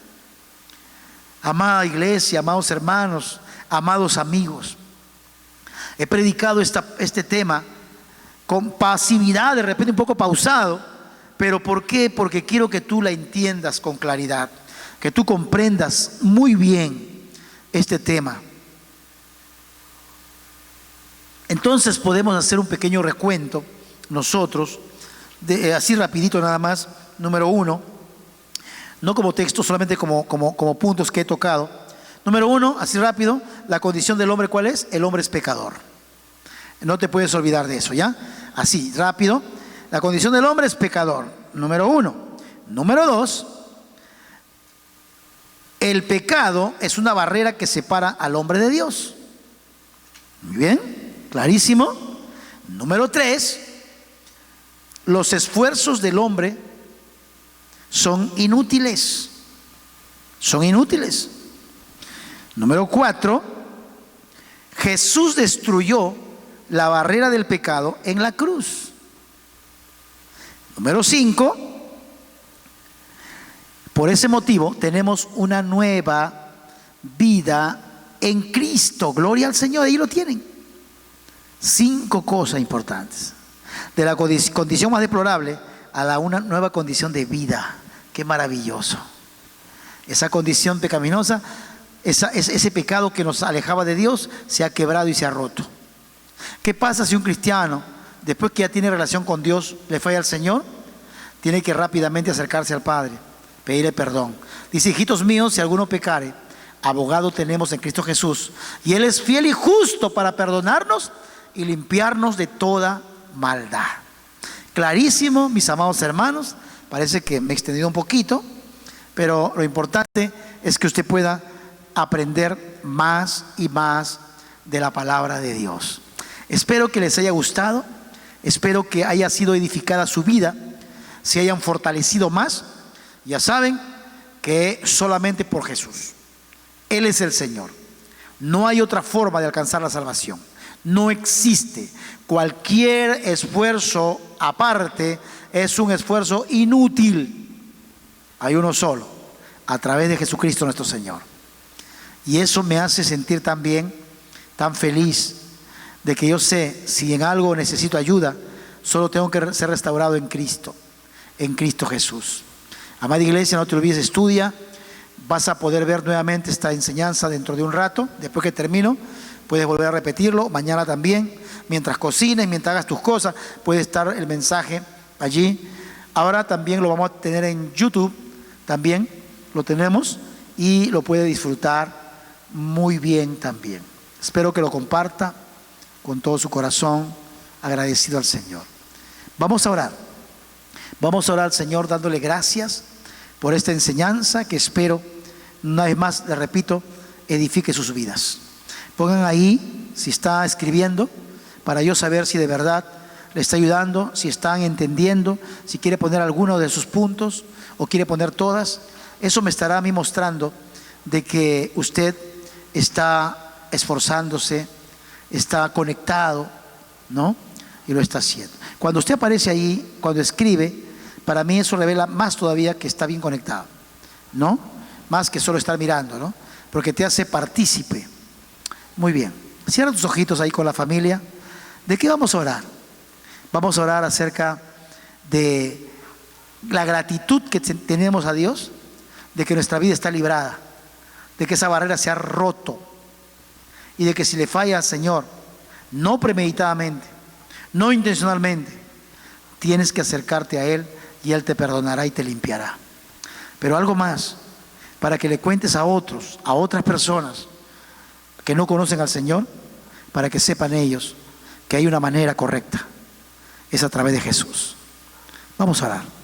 Amada iglesia, amados hermanos, amados amigos, he predicado este tema con pasividad, de repente un poco pausado, pero ¿por qué? Porque quiero que tú la entiendas con claridad, que tú comprendas muy bien este tema. Entonces podemos hacer un pequeño recuento nosotros, así rapidito nada más. Número 1, no como texto, solamente como puntos que he tocado. Número 1, así rápido, la condición del hombre, ¿cuál es? El hombre es pecador. No te puedes olvidar de eso, ¿ya? Así, rápido. La condición del hombre es pecador. Número 1. Número 2, el pecado es una barrera que separa al hombre de Dios. Muy bien, clarísimo. Número 3, los esfuerzos del hombre son inútiles. Son inútiles. Número 4, Jesús destruyó la barrera del pecado en la cruz. Número 5, por ese motivo tenemos una nueva vida en Cristo. Gloria al Señor, ahí lo tienen. 5 cosas importantes. De la condición más deplorable a una nueva condición de vida. Qué maravilloso. Esa condición pecaminosa, ese pecado que nos alejaba de Dios, se ha quebrado y se ha roto. ¿Qué pasa si un cristiano, después que ya tiene relación con Dios, le falla al Señor? Tiene que rápidamente acercarse al Padre, pedirle perdón. Dice: hijitos míos, si alguno pecare, abogado tenemos en Cristo Jesús, y Él es fiel y justo para perdonarnos y limpiarnos de toda maldad. Clarísimo, mis amados hermanos. Parece que me he extendido un poquito, pero lo importante es que usted pueda aprender más y más de la palabra de Dios. Espero que les haya gustado, espero que haya sido edificada su vida, se hayan fortalecido más. Ya saben que solamente por Jesús. Él es el Señor. No hay otra forma de alcanzar la salvación. No existe. Cualquier esfuerzo aparte es un esfuerzo inútil. Hay uno solo, a través de Jesucristo nuestro Señor. Y eso me hace sentir tan bien, tan feliz, de que yo sé, si en algo necesito ayuda, solo tengo que ser restaurado en Cristo Jesús. Amada iglesia, no te olvides, estudia. Vas a poder ver nuevamente esta enseñanza dentro de un rato. Después que termino, puedes volver a repetirlo. Mañana también, mientras cocines, mientras hagas tus cosas, puede estar el mensaje allí. Ahora también lo vamos a tener en YouTube, también lo tenemos y lo puede disfrutar muy bien también. Espero que lo comparta con todo su corazón, agradecido al Señor. Vamos a orar. Vamos a orar al Señor dándole gracias por esta enseñanza que espero, una vez más, le repito, edifique sus vidas. Pongan ahí si está escribiendo, para yo saber si de verdad le está ayudando, si están entendiendo, si quiere poner alguno de sus puntos o quiere poner todas. Eso me estará a mí mostrando de que usted está esforzándose, está conectado, ¿no? Y lo está haciendo. Cuando usted aparece ahí, cuando escribe, para mí eso revela más todavía que está bien conectado, ¿no? Más que solo estar mirando, ¿no? Porque te hace partícipe. Muy bien. Cierra tus ojitos ahí con la familia. ¿De qué vamos a orar? Vamos a orar acerca de la gratitud que tenemos a Dios, de que nuestra vida está librada, de que esa barrera se ha roto y de que si le falla al Señor, no premeditadamente, no intencionalmente, tienes que acercarte a Él y Él te perdonará y te limpiará. Pero algo más, para que le cuentes a otros, a otras personas que no conocen al Señor, para que sepan ellos que hay una manera correcta, es a través de Jesús. Vamos a orar.